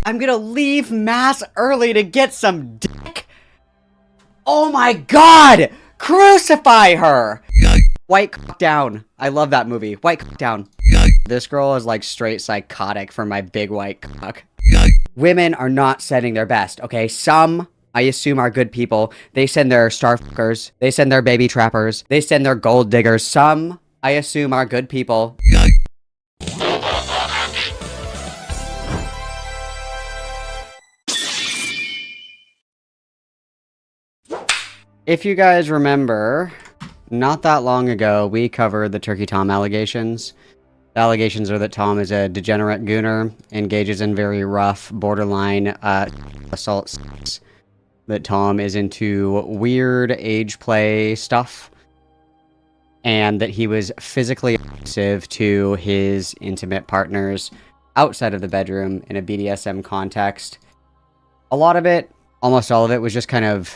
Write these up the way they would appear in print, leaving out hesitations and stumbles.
I'm gonna leave mass early to get some dick. Oh my god! Crucify her! White cock down. I love that movie. White cock down. This girl is like straight psychotic for my big white cock. Women are not setting their best, okay? Some, I assume, are good people. They send their starfuckers. They send their baby trappers. They send their gold diggers. Some, I assume, are good people. If you guys remember, not that long ago, we covered the Turkey Tom allegations. The allegations are that Tom is a degenerate gooner, engages in very rough, borderline assault, that Tom is into weird age play stuff, and that he was physically abusive to his intimate partners outside of the bedroom in a BDSM context. A lot of it, almost all of it, was just kind of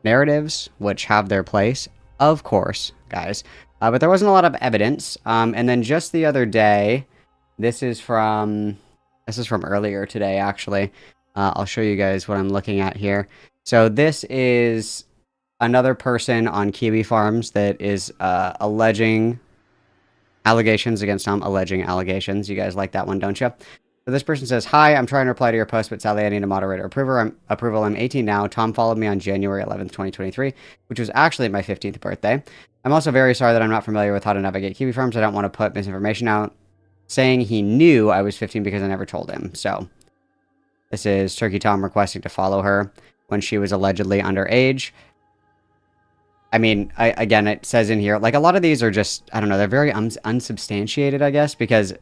narratives, which have their place, of course, guys. But there wasn't a lot of evidence. And then just the other day, this is from earlier today, actually. I'll show you guys what I'm looking at here. So this is another person on Kiwi Farms that is alleging allegations against Tom. Alleging allegations. You guys like that one, don't you? So this person says, "Hi, I'm trying to reply to your post, but sadly I need a moderator approval. I'm 18 now. Tom followed me on January 11th, 2023, which was actually my 15th birthday. I'm also very sorry that I'm not familiar with how to navigate Kiwi Farms. I don't want to put misinformation out, saying he knew I was 15 because I never told him." So this is Turkey Tom requesting to follow her when she was allegedly underage. I mean, again, it says in here, like, a lot of these are just, I don't know, they're very unsubstantiated, I guess, because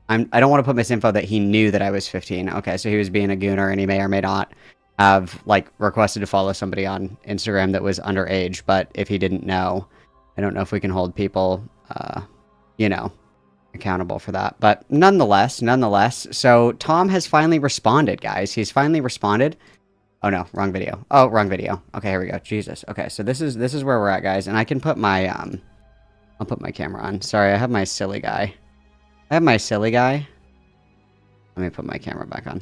I don't want to put misinfo that he knew that I was 15. Okay, so he was being a gooner, and he may or may not have, like, requested to follow somebody on Instagram that was underage, but if he didn't know, I don't know if we can hold people, you know, accountable for that. But nonetheless, so Tom has finally responded, guys. He's finally responded. Oh, no, wrong video. Oh, wrong video. Okay, here we go. Jesus. Okay, so this is where we're at, guys, and I can put my, I'll put my camera on. Sorry, I have my silly guy. Let me put my camera back on.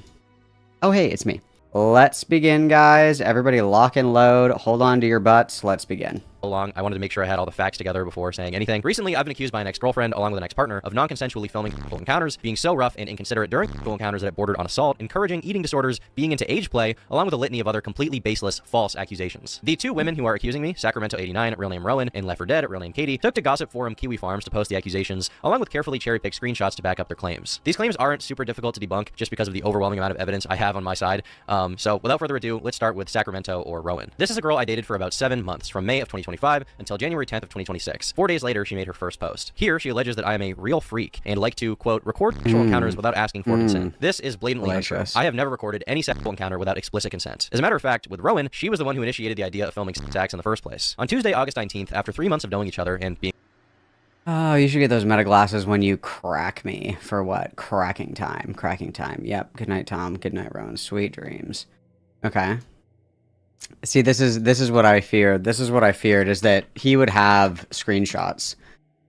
Oh, hey, it's me. Let's begin, guys. Everybody lock and load. Hold on to your butts. Let's begin. Along, I wanted to make sure I had all the facts together before saying anything. Recently, I've been accused by an ex-girlfriend, along with an ex-partner, of non-consensually filming sexual encounters, being so rough and inconsiderate during sexual encounters that it bordered on assault, encouraging eating disorders, being into age play, along with a litany of other completely baseless, false accusations. The two women who are accusing me, Sacramento89, real name Rowan, and Left 4 Dead, real name Katie, took to gossip forum Kiwi Farms to post the accusations, along with carefully cherry-picked screenshots to back up their claims. These claims aren't super difficult to debunk, just because of the overwhelming amount of evidence I have on my side. So without further ado, let's start with Sacramento or Rowan. This is a girl I dated for about 7 months, from May of 2025 until January 10th of 2026. 4 days later, she made her first post. Here, she alleges that I am a real freak and like to, quote, record sexual encounters without asking for consent. This is blatantly untrue. I have never recorded any sexual encounter without explicit consent. As a matter of fact, with Rowan, she was the one who initiated the idea of filming sex acts in the first place. On Tuesday, August 19th, after 3 months of knowing each other and being... Oh, you should get those meta glasses when you crack me. For what? Cracking time. Cracking time. Yep. Good night, Tom. Good night, Rowan. Sweet dreams. Okay. See, this is what I feared. This is what I feared, is that he would have screenshots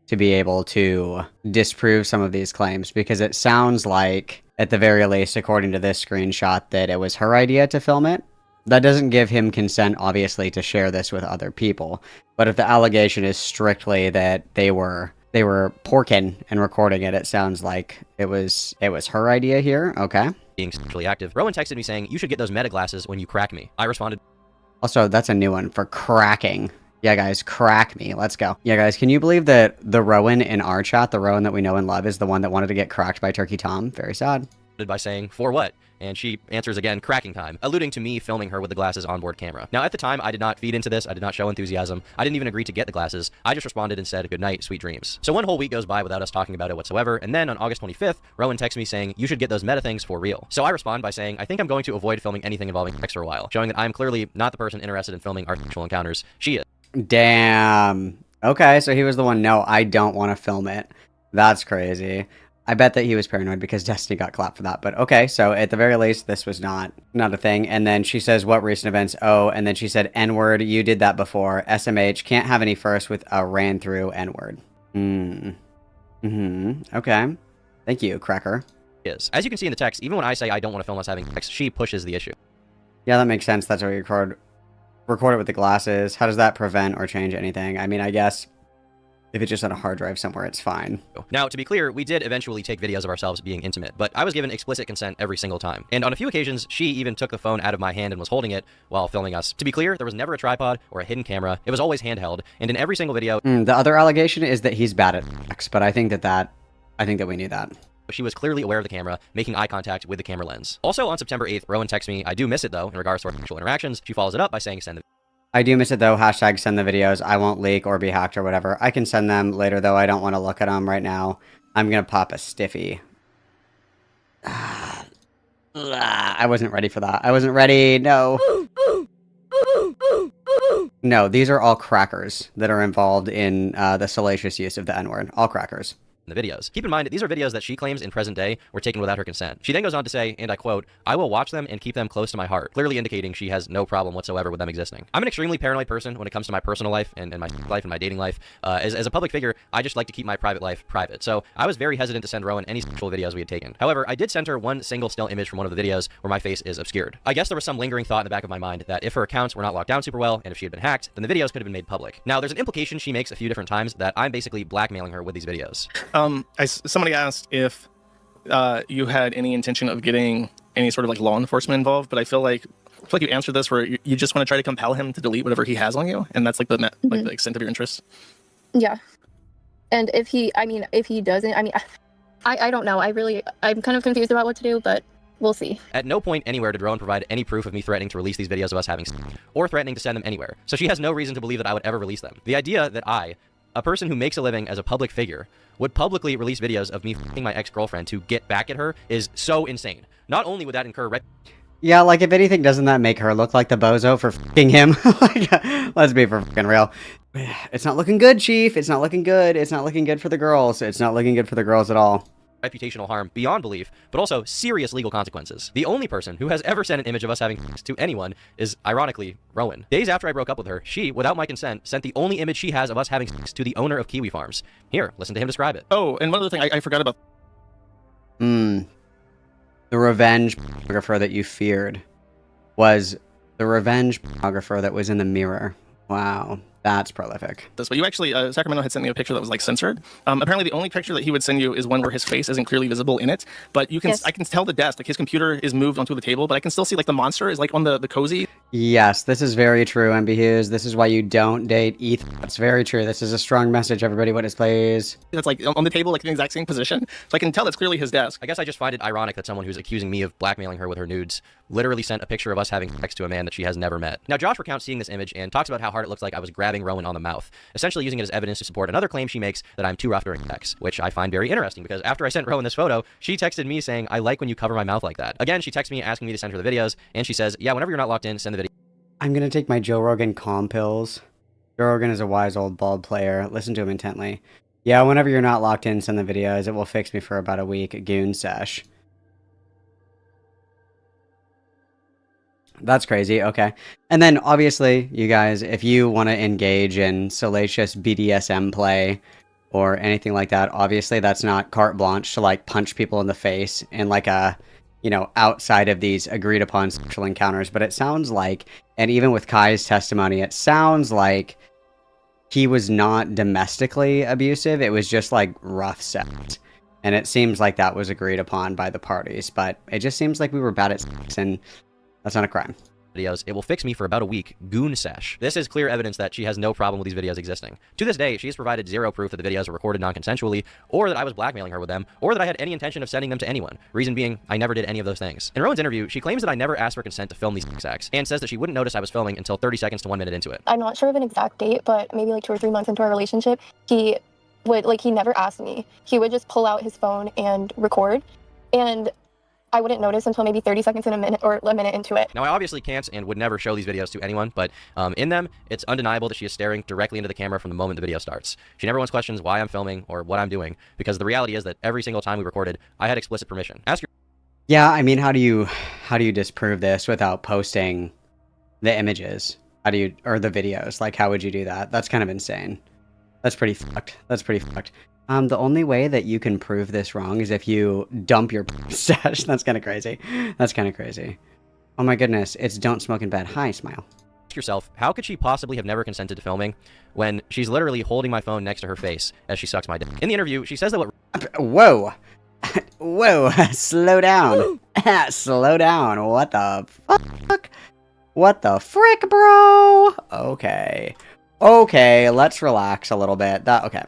to be able to disprove some of these claims, because it sounds like, at the very least, according to this screenshot, that it was her idea to film it. That doesn't give him consent, obviously, to share this with other people. But if the allegation is strictly that they were porking and recording it, it sounds like it was her idea here. Okay. Being sexually active, Rowan texted me saying, "You should get those meta glasses when you crack me." I responded, also, that's a new one for cracking. Yeah, guys, crack me. Let's go. Yeah, guys, can you believe that the Rowan in our chat, the Rowan that we know and love, is the one that wanted to get cracked by Turkey Tom? Very sad. by saying, "For what?" And she answers again, "Cracking time," alluding to me filming her with the glasses on board camera. Now, at the time, I did not feed into this. I did not show enthusiasm. I didn't even agree to get the glasses. I just responded and said, "Good night, sweet dreams." So one whole week goes by without us talking about it whatsoever. And then on August 25th, Rowan texts me saying, "You should get those meta things for real." So I respond by saying, "I think I'm going to avoid filming anything involving sex for a while," showing that I'm clearly not the person interested in filming our sexual encounters. She is. Damn. Okay, so he was the one, "No, I don't want to film it." That's crazy. I bet that he was paranoid because Destiny got clapped for that. But okay, so at the very least, this was not a thing. And then she says, "What recent events?" Oh, and then she said, "N-word, you did that before. SMH, can't have any first with a ran through N-word." Okay. Thank you, Cracker. is. As you can see in the text, even when I say I don't want to film us having sex, she pushes the issue. Yeah, that makes sense. That's why you record it with the glasses. How does that prevent or change anything? I mean, I guess if it's just on a hard drive somewhere, it's fine. Now, to be clear, we did eventually take videos of ourselves being intimate, but I was given explicit consent every single time. And on a few occasions, she even took the phone out of my hand and was holding it while filming us. To be clear, there was never a tripod or a hidden camera. It was always handheld. And in every single video, The other allegation is that he's bad at sex, but I think that we knew that. she was clearly aware of the camera, making eye contact with the camera lens. Also, on September 8th, Rowan texts me, I do miss it though, in regards to our sexual interactions. She follows it up by saying send the I do miss it though. Hashtag send the videos. I won't leak or be hacked or whatever. I can send them later though. I don't want to look at them right now. I'm going to pop a stiffy. I wasn't ready for that. I wasn't ready. No. No, these are all crackers that are involved in the salacious use of the N-word. All crackers. the videos. Keep in mind, these are videos that she claims in present day were taken without her consent. She then goes on to say, and I quote, "I will watch them and keep them close to my heart," clearly indicating she has no problem whatsoever with them existing. I'm an extremely paranoid person when it comes to my personal life and my life and my dating life. As a public figure, I just like to keep my private life private. So I was very hesitant to send Rowan any sexual videos we had taken. However, I did send her one single still image from one of the videos where my face is obscured. I guess there was some lingering thought in the back of my mind that if her accounts were not locked down super well and if she had been hacked, then the videos could have been made public. Now, there's an implication she makes a few different times that I'm basically blackmailing her with these videos. Somebody asked if you had any intention of getting any sort of like law enforcement involved, but I feel like you answered this where you just want to try to compel him to delete whatever he has on you, and that's like the like the extent of your interest. Yeah, and if he doesn't, I don't know. I'm kind of confused about what to do, but we'll see. At no point anywhere did Rowan provide any proof of me threatening to release these videos of us having sex, or threatening to send them anywhere, so she has no reason to believe that I would ever release them. The idea that I, a person who makes a living as a public figure, would publicly release videos of me f***ing my ex-girlfriend to get back at her is so insane. Not only would that incur Yeah, like, if anything, doesn't that make her look like the bozo for f***ing him? Like, let's be for f***ing real. It's not looking good, Chief. It's not looking good. It's not looking good for the girls. It's not looking good for the girls at all. reputational harm beyond belief, but also serious legal consequences. The only person who has ever sent an image of us having sex to anyone is, ironically, Rowan. Days after I broke up with her, she, without my consent, sent the only image she has of us having sex to the owner of Kiwi Farms. Here, listen to him describe it. Oh, and one other thing I forgot about. The revenge pornographer that you feared was the revenge pornographer that was in the mirror. Wow. That's prolific. But you actually, Sacramento had sent me a picture that was like censored. Apparently, the only picture that he would send you is one where his face isn't clearly visible in it. But you can, I can tell the desk, like his computer is moved onto the table, but I can still see like the monster is like on the cozy. Yes, this is very true, MB Hughes. This is why you don't date ETH. That's very true. This is a strong message, everybody. Witness, please. That's like on the table, like in the exact same position. So I can tell that's clearly his desk. I guess I just find it ironic that someone who's accusing me of blackmailing her with her nudes literally sent a picture of us having sex to a man that she has never met. Now, Josh recounts seeing this image and talks about how hard it looks like I was grabbing Rowan on the mouth, essentially using it as evidence to support another claim she makes that I'm too rough during sex, which I find very interesting because after I sent Rowan this photo, she texted me saying, "I like when you cover my mouth like that." Again, she texts me asking me to send her the videos, and she says, "Yeah, whenever you're not locked in, send the video." I'm gonna take my Joe Rogan calm pills. Joe Rogan is a wise old bald player. Listen to him intently. Yeah, whenever you're not locked in, send the videos. It will fix me for about a week. Goon sesh. That's crazy. Okay. And then, obviously, you guys, if you want to engage in salacious BDSM play or anything like that, obviously that's not carte blanche to, like, punch people in the face in, like, a, you know, outside of these agreed upon sexual encounters. But it sounds like, and even with Kai's testimony, it sounds like he was not domestically abusive. It was just, like, rough sex. And it seems like that was agreed upon by the parties. But it just seems like we were bad at sex, and that's not a crime. Videos, it will fix me for about a week. Goon sesh. This is clear evidence that she has no problem with these videos existing. To this day, she has provided zero proof that the videos were recorded non-consensually, or that I was blackmailing her with them, or that I had any intention of sending them to anyone. Reason being, I never did any of those things. In Rowan's interview, she claims that I never asked for consent to film these sex acts, and says that she wouldn't notice I was filming until 30 seconds to 1 minute into it. I'm not sure of an exact date, but maybe like 2 or 3 months into our relationship, he never asked me. He would just pull out his phone and record, and I wouldn't notice until maybe 30 seconds in a minute or a minute into it. Now, I obviously can't and would never show these videos to anyone, but in them, it's undeniable that she is staring directly into the camera from the moment the video starts. She never once questions why I'm filming or what I'm doing, because the reality is that every single time we recorded, I had explicit permission. Ask your... Yeah, I mean, how do you disprove this without posting the images? Or the videos? Like, how would you do that? That's kind of insane. That's pretty fucked. That's pretty fucked. The only way that you can prove this wrong is if you dump your stash. That's kind of crazy. That's kind of crazy. Oh my goodness, it's don't smoke in bed. Hi, smile. Ask yourself, how could she possibly have never consented to filming when she's literally holding my phone next to her face as she sucks my dick? In the interview, she says that what... Whoa. Whoa, slow down. Slow down. What the fuck? What the frick, bro? Okay. Okay, let's relax a little bit. Okay.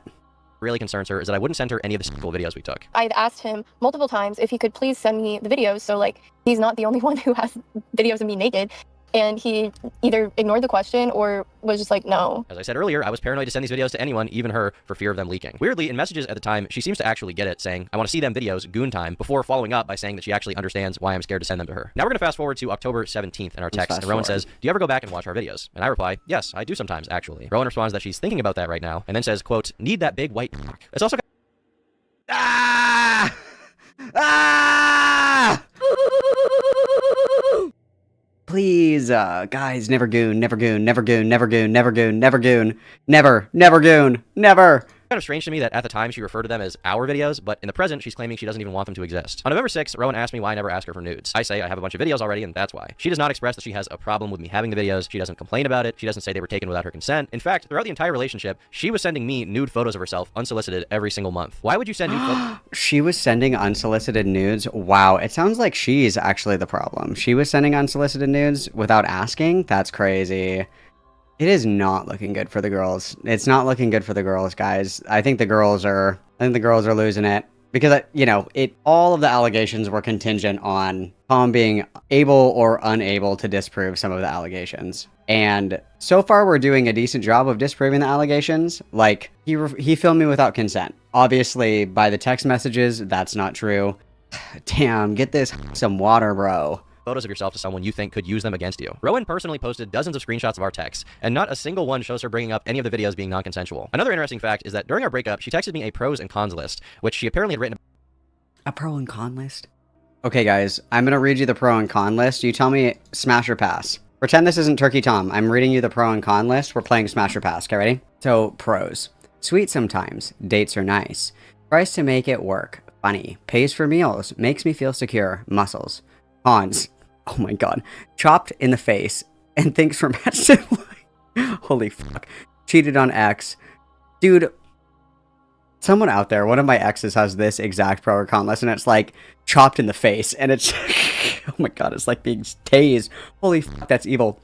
really concerns her is that I wouldn't send her any of the school videos we took. I'd asked him multiple times if he could please send me the videos, so like he's not the only one who has videos of me naked, and he either ignored the question or was just like, no. As I said earlier, I was paranoid to send these videos to anyone, even her, for fear of them leaking. Weirdly, in messages at the time, she seems to actually get it, saying, I want to see them videos, goon time, before following up by saying that she actually understands why I'm scared to send them to her. Now we're going to fast forward to October 17th in our text, and Rowan says, do you ever go back and watch our videos? And I reply, yes, I do sometimes, actually. Rowan responds that she's thinking about that right now, and then says, quote, need that big white cock. It's also Please, guys, never goon, never goon, never goon, never goon, never goon, never goon, never goon, never. kind of strange to me that at the time she referred to them as our videos, but in the present she's claiming she doesn't even want them to exist. On November 6th, Rowan asked me why I never ask her for nudes. I say I have a bunch of videos already and that's why. She does not express that she has a problem with me having the videos. She doesn't complain about it. She doesn't say they were taken without her consent. In fact, throughout the entire relationship, she was sending me nude photos of herself unsolicited every single month. Why would you send nude photos? She was sending unsolicited nudes? Wow, it sounds like she's actually the problem. She was sending unsolicited nudes without asking? That's crazy. It is not looking good for the girls. It's not looking good for the girls, guys. I think the girls are losing it because, you know, all of the allegations were contingent on Tom being able or unable to disprove some of the allegations. And so far we're doing a decent job of disproving the allegations. Like, he filmed me without consent. Obviously, by the text messages, that's not true. Damn, get this some water, bro. Photos of yourself to someone you think could use them against you. Rowan personally posted dozens of screenshots of our texts, and not a single one shows her bringing up any of the videos being non-consensual. Another interesting fact is that during our breakup, she texted me a pros and cons list, which she apparently had written. A pro and con list? Okay, guys, I'm gonna read you the pro and con list. You tell me smash or pass. Pretend this isn't Turkey Tom. I'm reading you the pro and con list. We're playing smash or pass. Okay, ready? So, pros. Sweet sometimes. Dates are nice. Tries to make it work. Funny. Pays for meals. Makes me feel secure. Muscles. Cons. Oh my god. Chopped in the face and thinks we're matched in life. Holy fuck. Cheated on ex. Dude, someone out there, one of my exes has this exact pro or con list, and it's like chopped in the face, and it's oh my god, it's like being tased. Holy fuck, that's evil.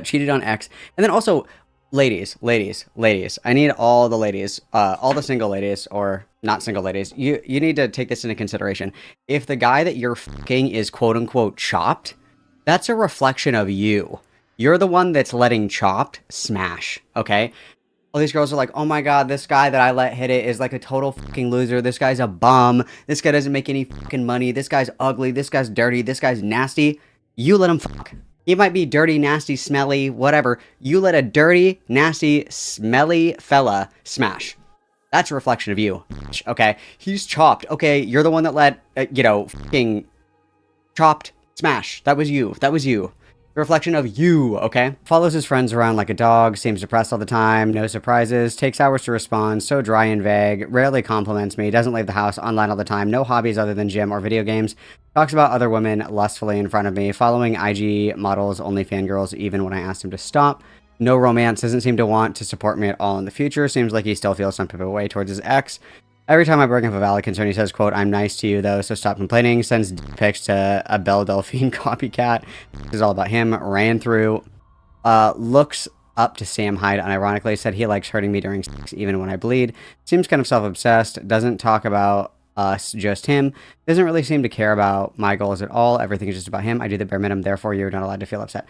Cheated on ex. And then also, ladies, I need all the ladies, all the single ladies, or not single ladies, you need to take this into consideration. If the guy that you're fucking is quote-unquote chopped, that's a reflection of you. You're the one that's letting chopped smash, okay? All these girls are like, oh my god, this guy that I let hit it is like a total fucking loser. This guy's a bum. This guy doesn't make any fucking money. This guy's ugly. This guy's dirty. This guy's nasty. You let him fuck. He might be dirty, nasty, smelly, whatever. You let a dirty, nasty, smelly fella smash. That's a reflection of you, okay? He's chopped. Okay, you're the one that let, fucking chopped smash. That was you. That was you. A reflection of you, okay? Follows his friends around like a dog, seems depressed all the time, no surprises, takes hours to respond, so dry and vague, rarely compliments me, doesn't leave the house, online all the time, no hobbies other than gym or video games, talks about other women lustfully in front of me, following IG models, only fangirls, even when I asked him to stop. No romance, doesn't seem to want to support me at all in the future, seems like he still feels some type of way towards his ex. Every time I bring up a valid concern, he says, quote, I'm nice to you though, so stop complaining, sends pics to a Belle Delphine copycat. This is all about him, ran through, looks up to Sam Hyde unironically, said he likes hurting me during sex even when I bleed, seems kind of self-obsessed, doesn't talk about us, just him, doesn't really seem to care about my goals at all, everything is just about him, I do the bare minimum, therefore you're not allowed to feel upset.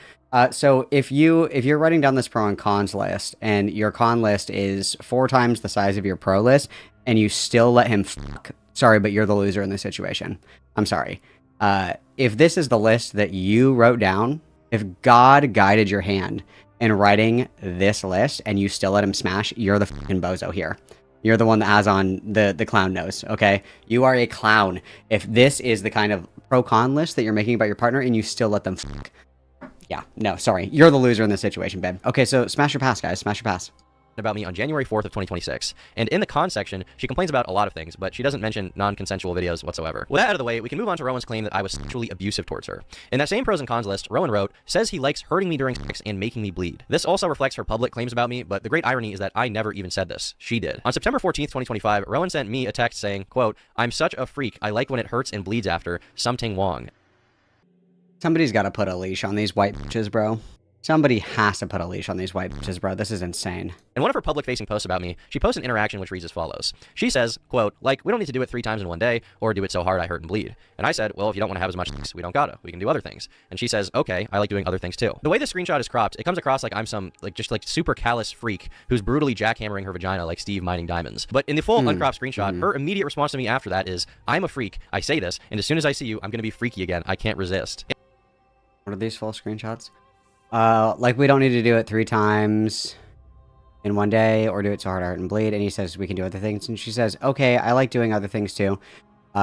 So if you're writing down this pro and cons list, and your con list is 4 times the size of your pro list, and you still let him fuck, sorry, but you're the loser in this situation. I'm sorry. If this is the list that you wrote down, if God guided your hand in writing this list, and you still let him smash, you're the fucking bozo here. You're the one that has on the clown nose, okay? You are a clown. If this is the kind of pro-con list that you're making about your partner and you still let them fuck. Yeah, no, sorry. You're the loser in this situation, babe. Okay, so smash or pass, guys. Smash or pass. about me on January 4th of 2026. And in the con section, she complains about a lot of things, but she doesn't mention non-consensual videos whatsoever. With that out of the way, we can move on to Rowan's claim that I was sexually abusive towards her. In that same pros and cons list, Rowan wrote, says he likes hurting me during sex and making me bleed. This also reflects her public claims about me, but the great irony is that I never even said this. She did. On September 14th, 2025, Rowan sent me a text saying, quote, I'm such a freak. I like when it hurts and bleeds after. Something Wong. Somebody's got to put a leash on these white bitches, bro. Somebody has to put a leash on these white bitches, bro. This is insane. In one of her public-facing posts about me, she posts an interaction which reads as follows. She says, quote, like, we don't need to do it 3 times in one day, or do it so hard I hurt and bleed. And I said, well, if you don't want to have as much sex, we don't gotta. We can do other things. And she says, okay, I like doing other things too. The way this screenshot is cropped, it comes across like I'm some, just super callous freak who's brutally jackhammering her vagina like Steve mining diamonds. But in the full uncropped screenshot, her immediate response to me after that is, I'm a freak, I say this, and as soon as I see you, I'm gonna be freaky again. I can't resist. What are these full screenshots? Like, we don't need to do it 3 times in one day, or do it so hard I hurt and bleed. And he says we can do other things. And she says, okay, I like doing other things too.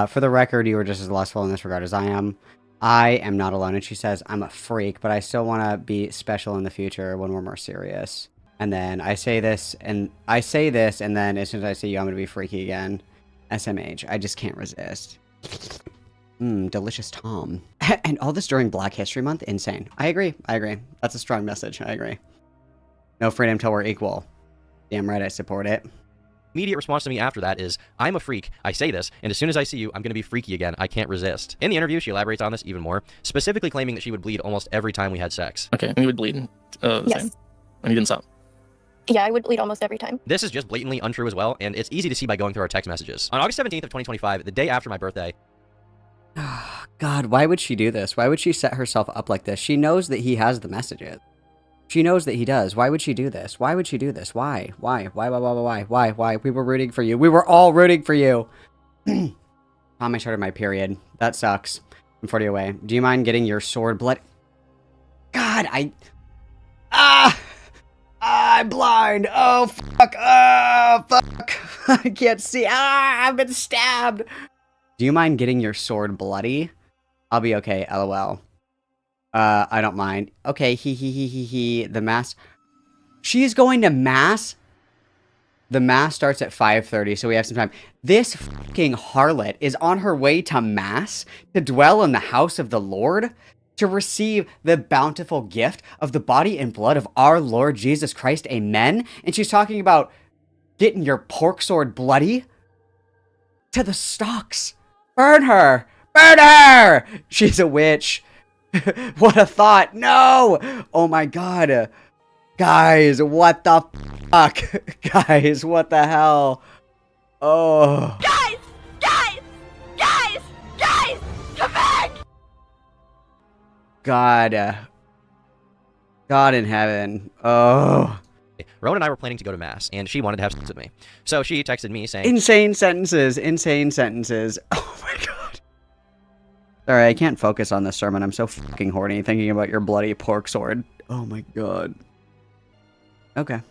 For the record, you were just as lustful in this regard as I am. I am not alone. And she says, I'm a freak, but I still want to be special in the future when we're more serious. And then I say this, and then as soon as I see you, I'm going to be freaky again. SMH. I just can't resist. Delicious Tom. And all this during Black History Month? Insane. I agree. That's a strong message. I agree. No freedom till we're equal. Damn right I support it. Immediate response to me after that is, I'm a freak, I say this, and as soon as I see you, I'm gonna be freaky again, I can't resist. In the interview, she elaborates on this even more, specifically claiming that she would bleed almost every time we had sex. Okay, and you would bleed the Yes. same? And you didn't stop? Yeah, I would bleed almost every time. This is just blatantly untrue as well, and it's easy to see by going through our text messages. On August 17th of 2025, the day after my birthday, God, why would she do this? Why would she set herself up like this? She knows that he has the messages. She knows that he does. Why would she do this? Why would she do this? Why? Why? We were rooting for you. We were all rooting for you. Tom, I started my period. That sucks. I'm 40 away. Do you mind getting your sword blood? God, I'm blind. Oh, fuck. Oh, fuck. I can't see. I've been stabbed. Do you mind getting your sword bloody? I'll be okay, lol. I don't mind. Okay, the mass. She's going to mass? The mass starts at 5:30, so we have some time. This fucking harlot is on her way to mass to dwell in the house of the Lord, to receive the bountiful gift of the body and blood of our Lord Jesus Christ, amen? And she's talking about getting your pork sword bloody? To the stocks. Burn her! Burn her! She's a witch. What a thought. No! Oh my god. Guys, what the fuck? Guys, what the hell? Oh. Guys! Come back! God. God in heaven. Oh. Rowan and I were planning to go to mass, and she wanted to have sex with me. So she texted me saying, Insane sentences. Oh my god. Sorry, I can't focus on this sermon. I'm so fucking horny thinking about your bloody pork sword. Oh my god. Okay.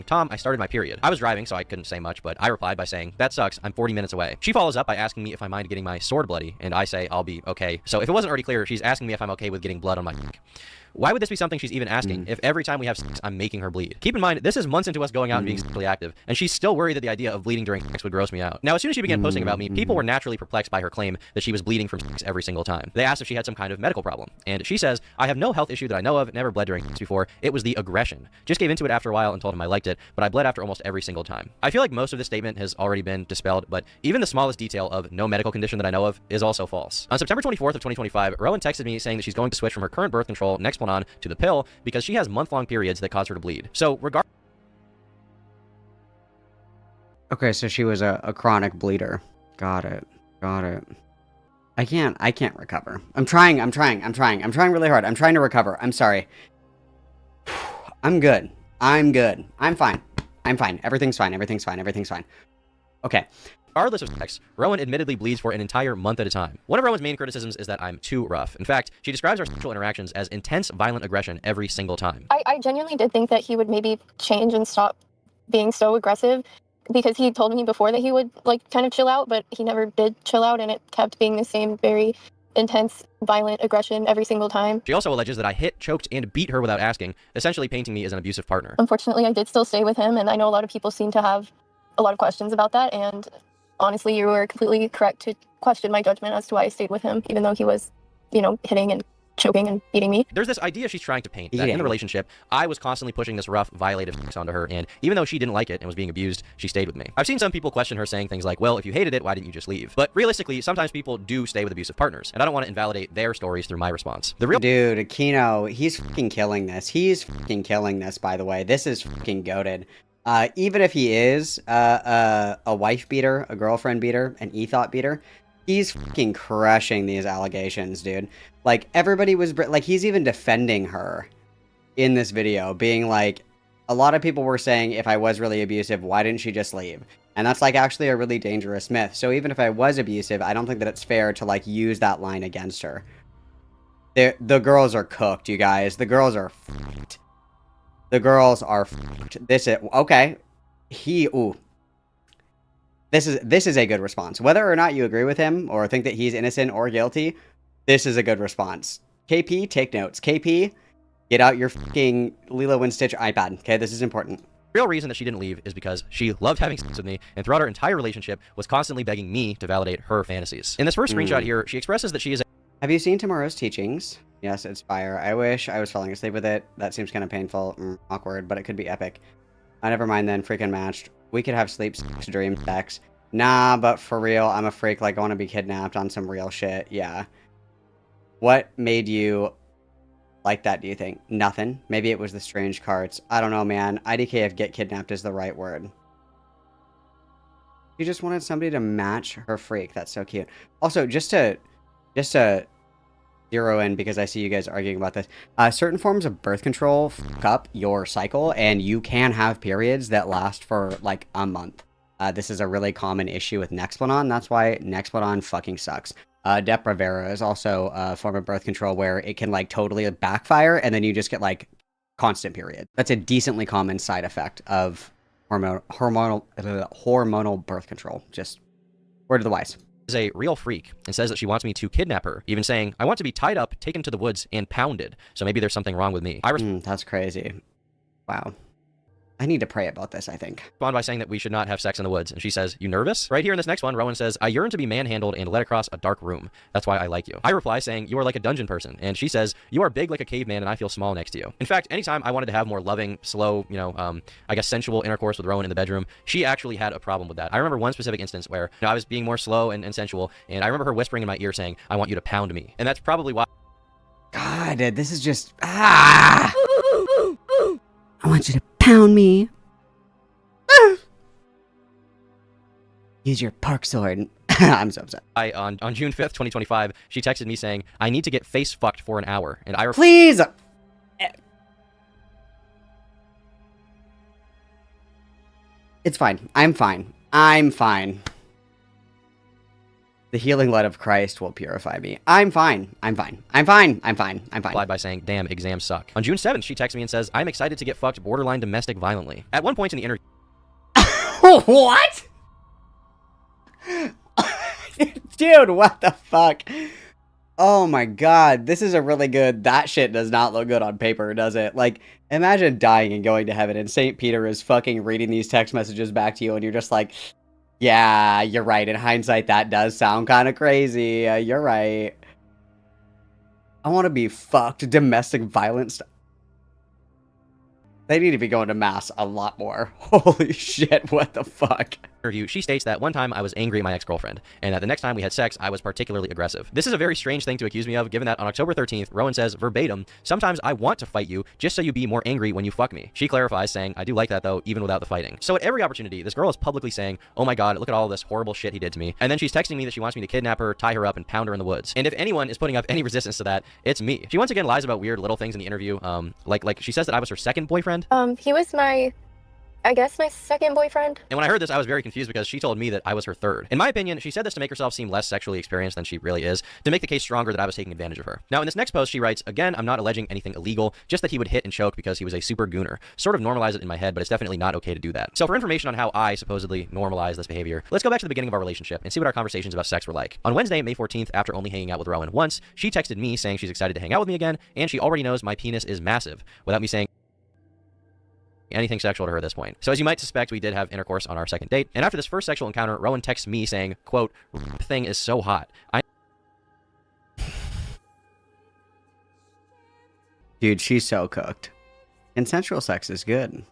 Tom, I started my period. I was driving, so I couldn't say much, but I replied by saying, that sucks, I'm 40 minutes away. She follows up by asking me if I mind getting my sword bloody, and I say I'll be okay. So if it wasn't already clear, she's asking me if I'm okay with getting blood on my neck. Why would this be something she's even asking if every time we have sex, I'm making her bleed? Keep in mind, this is months into us going out and being sexually active, and she's still worried that the idea of bleeding during sex would gross me out. Now, as soon as she began posting about me, people were naturally perplexed by her claim that she was bleeding from sex every single time. They asked if she had some kind of medical problem, and she says, I have no health issue that I know of, never bled during sex before. It was the aggression. Just gave into it after a while and told him I liked it, but I bled after almost every single time. I feel like most of this statement has already been dispelled, but even the smallest detail of no medical condition that I know of is also false. On September 24th of 2025, Rowan texted me saying that she's going to switch from her current birth control, Nexplanon, to the pill because she has month-long periods that cause her to bleed. So, Okay, so she was a chronic bleeder. Got it. I can't recover. I'm trying really hard. I'm trying to recover. I'm sorry. I'm good. I'm fine. Everything's fine. Okay. Regardless of sex, Rowan admittedly bleeds for an entire month at a time. One of Rowan's main criticisms is that I'm too rough. In fact, she describes our sexual interactions as intense, violent aggression every single time. I genuinely did think that he would maybe change and stop being so aggressive, because he told me before that he would like kind of chill out, but he never did chill out, and it kept being the same very intense, violent aggression every single time. She also alleges that I hit, choked, and beat her without asking, essentially painting me as an abusive partner. Unfortunately, I did still stay with him, and I know a lot of people seem to have a lot of questions about that, and honestly, you were completely correct to question my judgment as to why I stayed with him, even though he was, you know, hitting and choking and beating me. There's this idea she's trying to paint that in the relationship, I was constantly pushing this rough, violative sex onto her, and even though she didn't like it and was being abused, she stayed with me. I've seen some people question her saying things like, well, if you hated it, why didn't you just leave? But realistically, sometimes people do stay with abusive partners, and I don't want to invalidate their stories through my response. The real Dude, Kino, he's fucking killing this. He's fucking killing this, by the way. This is fucking goated. Even if he is a wife beater, a girlfriend beater, an ethot beater, he's fucking crushing these allegations, dude. Like, everybody was, like, he's even defending her in this video, being like, a lot of people were saying, if I was really abusive, why didn't she just leave? And that's, like, actually a really dangerous myth. So even if I was abusive, I don't think that it's fair to, like, use that line against her. The girls are cooked, you guys. The girls are fucked. The girls are fucked. This is, okay. This is a good response. Whether or not you agree with him or think that he's innocent or guilty, this is a good response. KP, take notes. KP, get out your fucking Lilo and Stitch iPad. Okay, this is important. real reason that she didn't leave is because she loved having sex with me, and throughout our entire relationship was constantly begging me to validate her fantasies. In this first screenshot here, she expresses that she is Have you seen tomorrow's teachings? Yes, it's fire. I wish I was falling asleep with it. That seems kind of painful, awkward, but it could be epic. Never mind then, freaking matched. We could have sleep, sex, dream, sex. Nah, but for real, I'm a freak, like I want to be kidnapped on some real shit, yeah. What made you like that, do you think? Nothing. Maybe it was the strange cards. I don't know, man. IDK if get kidnapped is the right word. She just wanted somebody to match her freak. That's so cute. Also, just to zero in, because I see you guys arguing about this. Certain forms of birth control fuck up your cycle, and you can have periods that last for like a month. This is a really common issue with Nexplanon. That's why Nexplanon fucking sucks. Depo-Provera is also a form of birth control where it can like totally backfire, and then you just get like constant period. That's a decently common side effect of hormonal birth control. Just word of the wise. Is a real freak and says that she wants me to kidnap her, even saying, I want to be tied up, taken to the woods, and pounded. So maybe there's something wrong with me. I that's crazy. Wow. I need to pray about this, I think. Respond by saying that we should not have sex in the woods, and she says, you nervous? Right here in this next one, Rowan says, I yearn to be manhandled and led across a dark room. That's why I like you. I reply saying, you are like a dungeon person, and she says, you are big like a caveman and I feel small next to you. In fact, anytime I wanted to have more loving, slow, I guess sensual intercourse with Rowan in the bedroom, she actually had a problem with that. I remember one specific instance where I was being more slow and sensual, and I remember her whispering in my ear saying, I want you to pound me. And that's probably why. God, this is just, I want you to pound me. Use your park sword. I'm so upset. On June 5th, 2025, she texted me saying, I need to get face fucked for an hour. And I Please! It's fine. I'm fine. I'm fine. The healing light of Christ will purify me. I'm fine. I'm fine. I'm fine. I'm fine. I'm fine. Replied by saying, damn, exams suck. On June 7th, she texts me and says, I'm excited to get fucked borderline domestic violently. At one point in the interview... What? Dude, what the fuck? Oh my god, this is a really good... That shit does not look good on paper, does it? Like, imagine dying and going to heaven and St. Peter is fucking reading these text messages back to you and you're just like, yeah, you're right. In hindsight, that does sound kind of crazy. You're right. I want to be fucked. Domestic violence. They need to be going to mass a lot more. Holy shit, what the fuck? Interview, she states that one time I was angry at my ex-girlfriend, and that the next time we had sex, I was particularly aggressive. This is a very strange thing to accuse me of, given that on October 13th, Rowan says, verbatim, sometimes I want to fight you, just so you be more angry when you fuck me. She clarifies, saying, I do like that though, even without the fighting. So at every opportunity, this girl is publicly saying, oh my god, look at all this horrible shit he did to me. And then she's texting me that she wants me to kidnap her, tie her up, and pound her in the woods. And if anyone is putting up any resistance to that, it's me. She once again lies about weird little things in the interview, like she says that I was her second boyfriend. He was my I guess my second boyfriend. And when I heard this, I was very confused because she told me that I was her third. In my opinion, she said this to make herself seem less sexually experienced than she really is, to make the case stronger that I was taking advantage of her. Now, in this next post, she writes, again, I'm not alleging anything illegal, just that he would hit and choke because he was a super gooner. Sort of normalize it in my head, but it's definitely not okay to do that. So for information on how I supposedly normalize this behavior, let's go back to the beginning of our relationship and see what our conversations about sex were like. On Wednesday, May 14th, after only hanging out with Rowan once, she texted me saying she's excited to hang out with me again, and she already knows my penis is massive, without me saying anything sexual to her at this point. So as you might suspect, we did have intercourse on our second date, and after this first sexual encounter, Rowan texts me saying, quote, thing is so hot. Dude, she's so cooked. Consensual sex is good.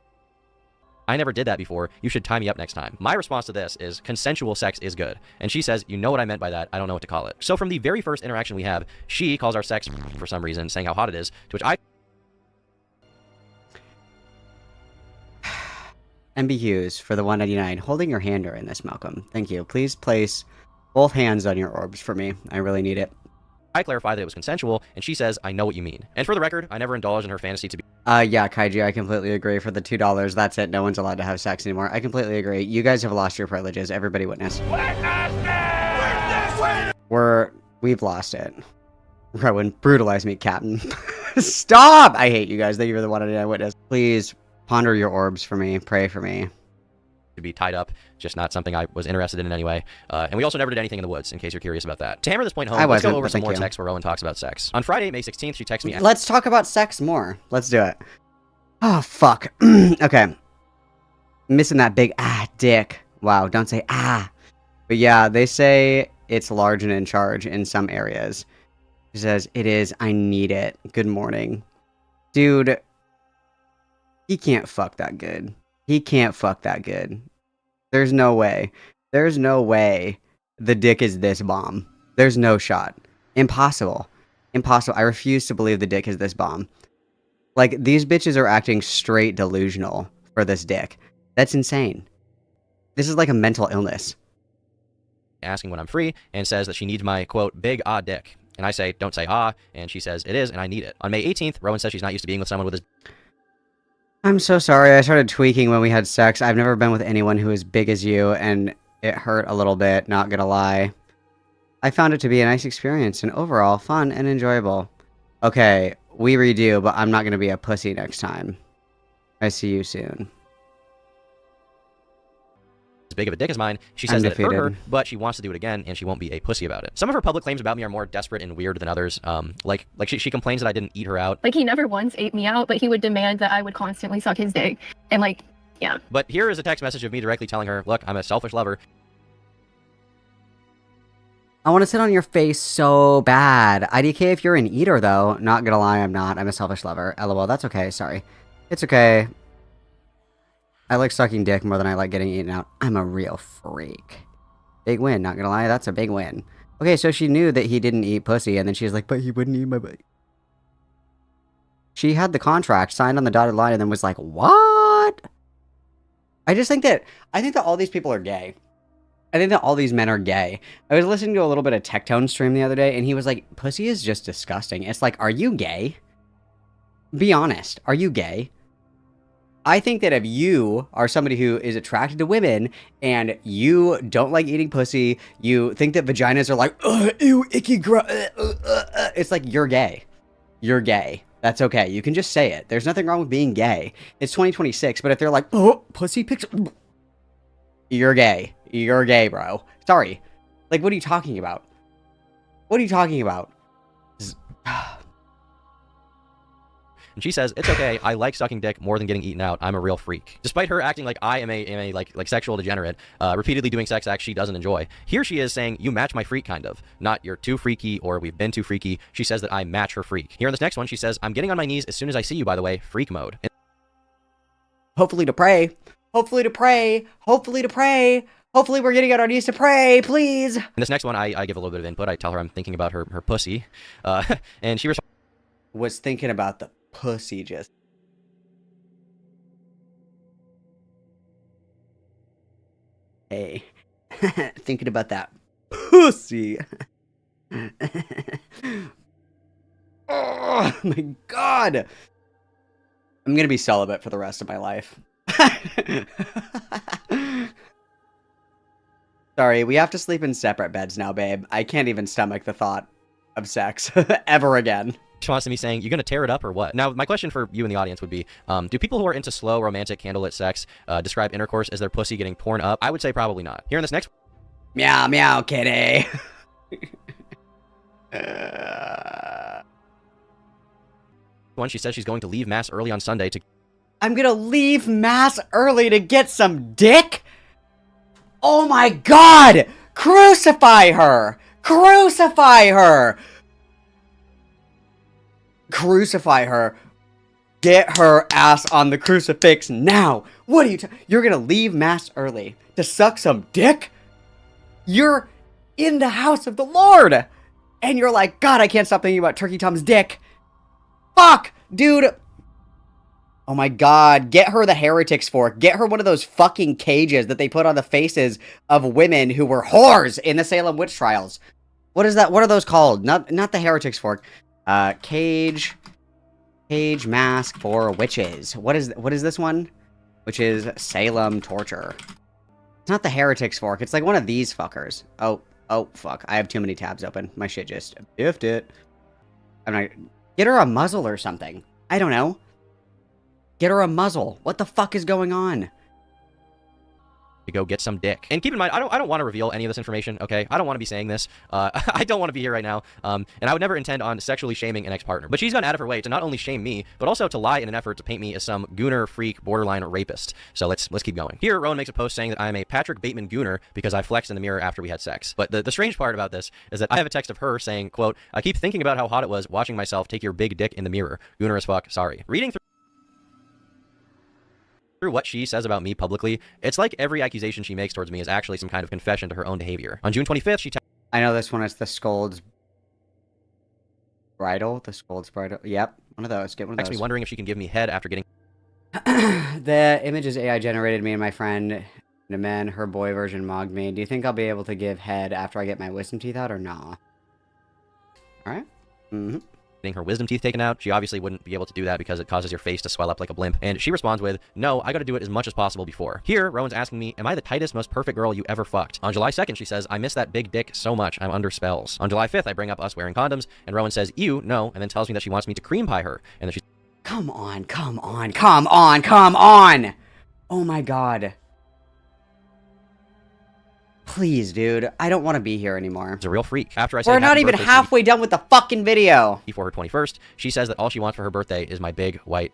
I never did that before. You should tie me up next time. My response to this is consensual sex is good. And she says, you know what I meant by that. I don't know what to call it. So from the very first interaction we have, she calls our sex for some reason, saying how hot it is, to which I MB Hughes for the 199. Holding your hand during this, Malcolm. Thank you. Please place both hands on your orbs for me. I really need it. clarify that it was consensual, and she says, I know what you mean. And for the record, I never indulged in her fantasy to be Yeah, Kaiji, I completely agree. For the $2, that's it. No one's allowed to have sex anymore. I completely agree. You guys have lost your privileges. Everybody witness. We've lost it. Rowan, brutalize me, Captain. Stop! I hate you guys. Thank you for the 199 witness. Please ponder your orbs for me. Pray for me. to be tied up, just not something I was interested in anyway. And we also never did anything in the woods, in case you're curious about that. To hammer this point home, let's go over some more texts where Rowan talks about sex. On Friday, May 16th, she texts me... Let's talk about sex more. Let's do it. Oh, fuck. Okay. Missing that big dick. Wow, don't say But yeah, they say it's large and in charge in some areas. She says, it is, I need it. Good morning. Dude, he can't fuck that good. He can't fuck that good. There's no way. There's no way the dick is this bomb. There's no shot. Impossible. Impossible. I refuse to believe the dick is this bomb. Like, these bitches are acting straight delusional for this dick. That's insane. This is like a mental illness. Asking when I'm free, and says that she needs my, quote, big dick. And I say, don't say and she says, it is, and I need it. On May 18th, Rowan says she's not used to being with someone with his... I'm so sorry. I started tweaking when we had sex. I've never been with anyone who is big as you, and it hurt a little bit, not gonna lie. I found it to be a nice experience, and overall, fun and enjoyable. Okay, we redo, but I'm not gonna be a pussy next time. I see you soon. As big of a dick as mine, she says that it hurt her, but she wants to do it again, and she won't be a pussy about it. Some of her public claims about me are more desperate and weird than others. Like she complains that I didn't eat her out. Like, he never once ate me out, but he would demand that I would constantly suck his dick. And, like, yeah. But here is a text message of me directly telling her, look, I'm a selfish lover. I want to sit on your face so bad. IDK if you're an eater, though. Not gonna lie, I'm not. I'm a selfish lover. LOL, that's okay. Sorry. It's okay. I like sucking dick more than I like getting eaten out. I'm a real freak. Big win, not gonna lie, that's a big win. Okay, so she knew that he didn't eat pussy, and then she was like, but he wouldn't eat my butt. She had the contract, signed on the dotted line, and then was like, what? I think that all these people are gay. I think that all these men are gay. I was listening to a little bit of TurkeyTom's stream the other day, and he was like, pussy is just disgusting. It's like, are you gay? Be honest, are you gay? I think that if you are somebody who is attracted to women and you don't like eating pussy, you think that vaginas are like, ew, icky, it's like, you're gay. You're gay. That's okay. You can just say it. There's nothing wrong with being gay. It's 2026, but if they're like, oh, pussy pics, you're gay. You're gay, bro. Sorry. Like, what are you talking about? What are you talking about? And she says, it's okay, I like sucking dick more than getting eaten out, I'm a real freak. Despite her acting like I am a sexual degenerate, repeatedly doing sex acts she doesn't enjoy, here she is saying, you match my freak, kind of. Not you're too freaky or we've been too freaky. She says that I match her freak. Here in this next one, she says, I'm getting on my knees as soon as I see you, by the way, freak mode. Hopefully to pray. Hopefully to pray. Hopefully to pray. Hopefully we're getting on our knees to pray, please. In this next one, I give a little bit of input. I tell her I'm thinking about her pussy. And she was thinking about the pussy just. Hey. Thinking about that pussy. Oh my god. I'm gonna be celibate for the rest of my life. Sorry, we have to sleep in separate beds now, babe. I can't even stomach the thought of sex ever again. Response to me saying, you gonna tear it up or what? Now, my question for you in the audience would be, do people who are into slow, romantic, candlelit sex describe intercourse as their pussy getting torn up? I would say probably not. Here in this next Meow, meow, kitty. one, she says she's going to leave mass early on Sunday to... I'm gonna leave mass early to get some dick? Oh my god! Crucify her! Crucify her! Crucify her. Get her ass on the crucifix now! What are you You're gonna leave mass early to suck some dick? You're in the house of the Lord! And you're like, God, I can't stop thinking about Turkey Tom's dick. Fuck! Dude! Oh my god, get her the Heretics Fork. Get her one of those fucking cages that they put on the faces of women who were whores in the Salem witch trials. What is that? What are those called? Not the Heretics Fork. Cage mask for witches. What is this one? Which is Salem torture. It's not the Heretics Fork. It's like one of these fuckers. Oh, fuck. I have too many tabs open. My shit just biffed it. I'm not... Get her a muzzle or something. I don't know. Get her a muzzle. What the fuck is going on? go get some dick. And keep in mind, I don't want to reveal any of this information, okay? I don't want to be saying this. I don't want to be here right now. And I would never intend on sexually shaming an ex-partner. But she's gone out of her way to not only shame me, but also to lie in an effort to paint me as some gooner, freak, borderline rapist. So let's keep going. Here, Rowan makes a post saying that I'm a Patrick Bateman gooner because I flexed in the mirror after we had sex. But the strange part about this is that I have a text of her saying, quote, I keep thinking about how hot it was watching myself take your big dick in the mirror. Gooner as fuck, sorry. Reading through what she says about me publicly, it's like every accusation she makes towards me is actually some kind of confession to her own behavior. On June 25th, she I know this one is the Scold's Bridal. The Scold's Bridal. Yep, one of those. Get one of those. texts me wondering if she can give me head after getting... The image is AI generated. Me and my friend, the man, her boy version mogged me. Do you think I'll be able to give head after I get my wisdom teeth out or nah? Alright. Mm-hmm. Getting her wisdom teeth taken out. She obviously wouldn't be able to do that because it causes your face to swell up like a blimp. And she responds with, no, I gotta do it as much as possible before. Here, Rowan's asking me, am I the tightest, most perfect girl you ever fucked? On July 2nd, she says, I miss that big dick so much, I'm under spells. On July 5th, I bring up us wearing condoms, and Rowan says, ew, no, and then tells me that she wants me to cream pie her, and then she's... Come on, come on, come on, come on! Oh my god. Please, dude. I don't want to be here anymore. It's a real freak. After I say We're not even halfway done with the fucking video. Before her 21st, she says that all she wants for her birthday is my big white...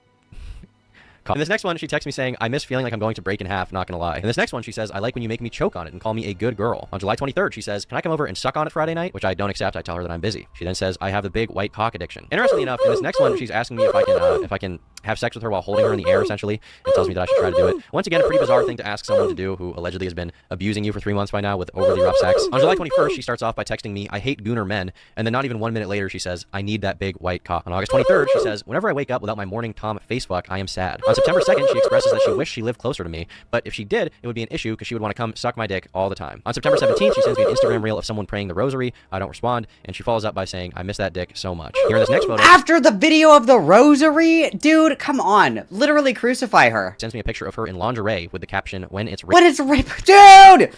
In this next one, she texts me saying, I miss feeling like I'm going to break in half, not gonna lie. In this next one, she says, I like when you make me choke on it and call me a good girl. On July 23rd, she says, can I come over and suck on it Friday night? Which I don't accept. I tell her that I'm busy. She then says, I have the big white cock addiction. Interestingly enough, in this next one, she's asking me if I can have sex with her while holding her in the air, essentially, and tells me that I should try to do it. Once again, a pretty bizarre thing to ask someone to do who allegedly has been abusing you for 3 months by now with overly rough sex. On July 21st, she starts off by texting me, I hate gooner men, and then not even 1 minute later, she says, I need that big white cock. On August 23rd, she says, whenever I wake up without my morning Tom face fuck, I am sad. On September 2nd, she expresses that she wished she lived closer to me, but if she did, it would be an issue because she would want to come suck my dick all the time. On September 17th, she sends me an Instagram reel of someone praying the rosary. I don't respond, and she follows up by saying, I miss that dick so much. Here in this next photo... After the video of the rosary? Dude, come on. Literally crucify her. Sends me a picture of her in lingerie with the caption, when it's rape. When it's rape? Dude!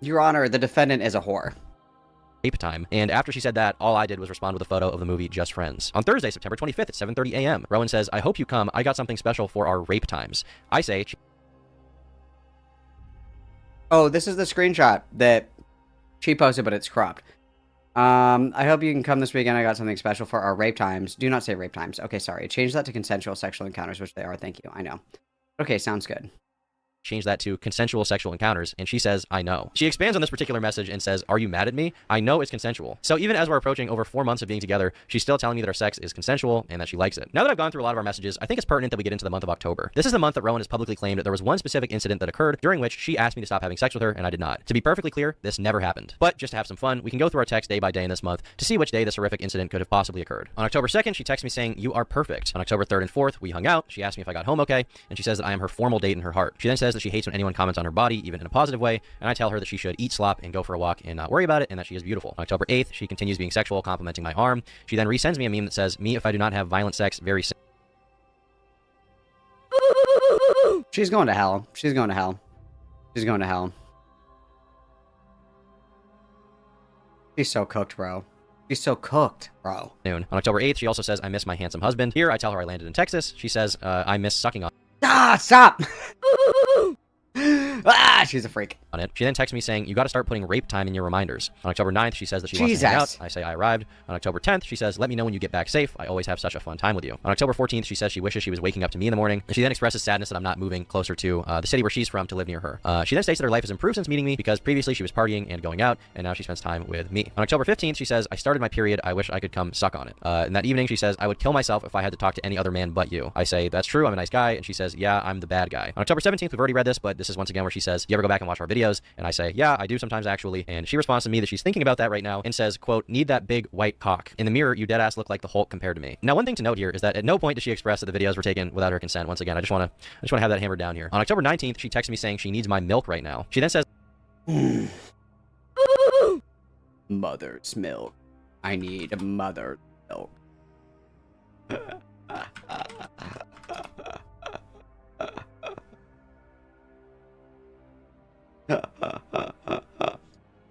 Your Honor, the defendant is a whore. Rape time. And after she said that, all I did was respond with a photo of the movie Just Friends. On Thursday, September 25th at 7:30 a.m., Rowan says, I hope you come. I got something special for our rape times. I say... Oh, this is the screenshot that she posted, but it's cropped. I hope you can come this weekend. I got something special for our rape times. Do not say rape times. Okay, sorry. Change that to consensual sexual encounters, which they are. Thank you. I know. Okay, sounds good. Change that to consensual sexual encounters, and she says, I know. She expands on this particular message and says, are you mad at me? I know it's consensual. So even as we're approaching over 4 months of being together, she's still telling me that our sex is consensual and that she likes it. Now that I've gone through a lot of our messages, I think it's pertinent that we get into the month of October. This is the month that Rowan has publicly claimed that there was one specific incident that occurred during which she asked me to stop having sex with her, and I did not. To be perfectly clear, this never happened. But just to have some fun, we can go through our text day by day in this month to see which day this horrific incident could have possibly occurred. On October 2nd, she texts me saying, you are perfect. On October 3rd and 4th, we hung out. She asked me if I got home okay, and she says that I am her formal date in her heart. She then says that she hates when anyone comments on her body, even in a positive way, and I tell her that she should eat slop and go for a walk and not worry about it, and that she is beautiful. On October 8th, she continues being sexual, complimenting my arm. She then resends me a meme that says, me if I do not have violent sex very soon. She's going to hell. She's going to hell. She's going to hell. She's so cooked, bro. She's so cooked, bro. On October 8th, she also says, I miss my handsome husband. Here, I tell her I landed in Texas. She says, I miss sucking on Ah, stop! Ah, she's a freak. on it. She then texts me saying, you got to start putting rape time in your reminders. On October 9th, she says that she wants to hang out. I say I arrived. On October 10th, she says, let me know when you get back safe. I always have such a fun time with you. On October 14th, she says she wishes she was waking up to me in the morning. And she then expresses sadness that I'm not moving closer to the city where she's from to live near her. She then states that her life has improved since meeting me because previously she was partying and going out, and now she spends time with me. On October 15th, she says, I started my period. I wish I could come suck on it. And that evening, she says, I would kill myself if I had to talk to any other man but you. I say, that's true. I'm a nice guy. And she says, yeah, I'm the bad guy. On October 17th, we've already read this, but this is once again where she says, you ever go back and watch our videos? And I say, yeah, I do sometimes actually. And she responds to me that she's thinking about that right now and says, quote, need that big white cock. In the mirror, you dead ass look like the Hulk compared to me. Now, one thing to note here is that at no point does she express that the videos were taken without her consent. Once again, I just want to have that hammered down here. On October 19th, she texts me saying she needs my milk right now. She then says, Mother's milk. I need mother's milk.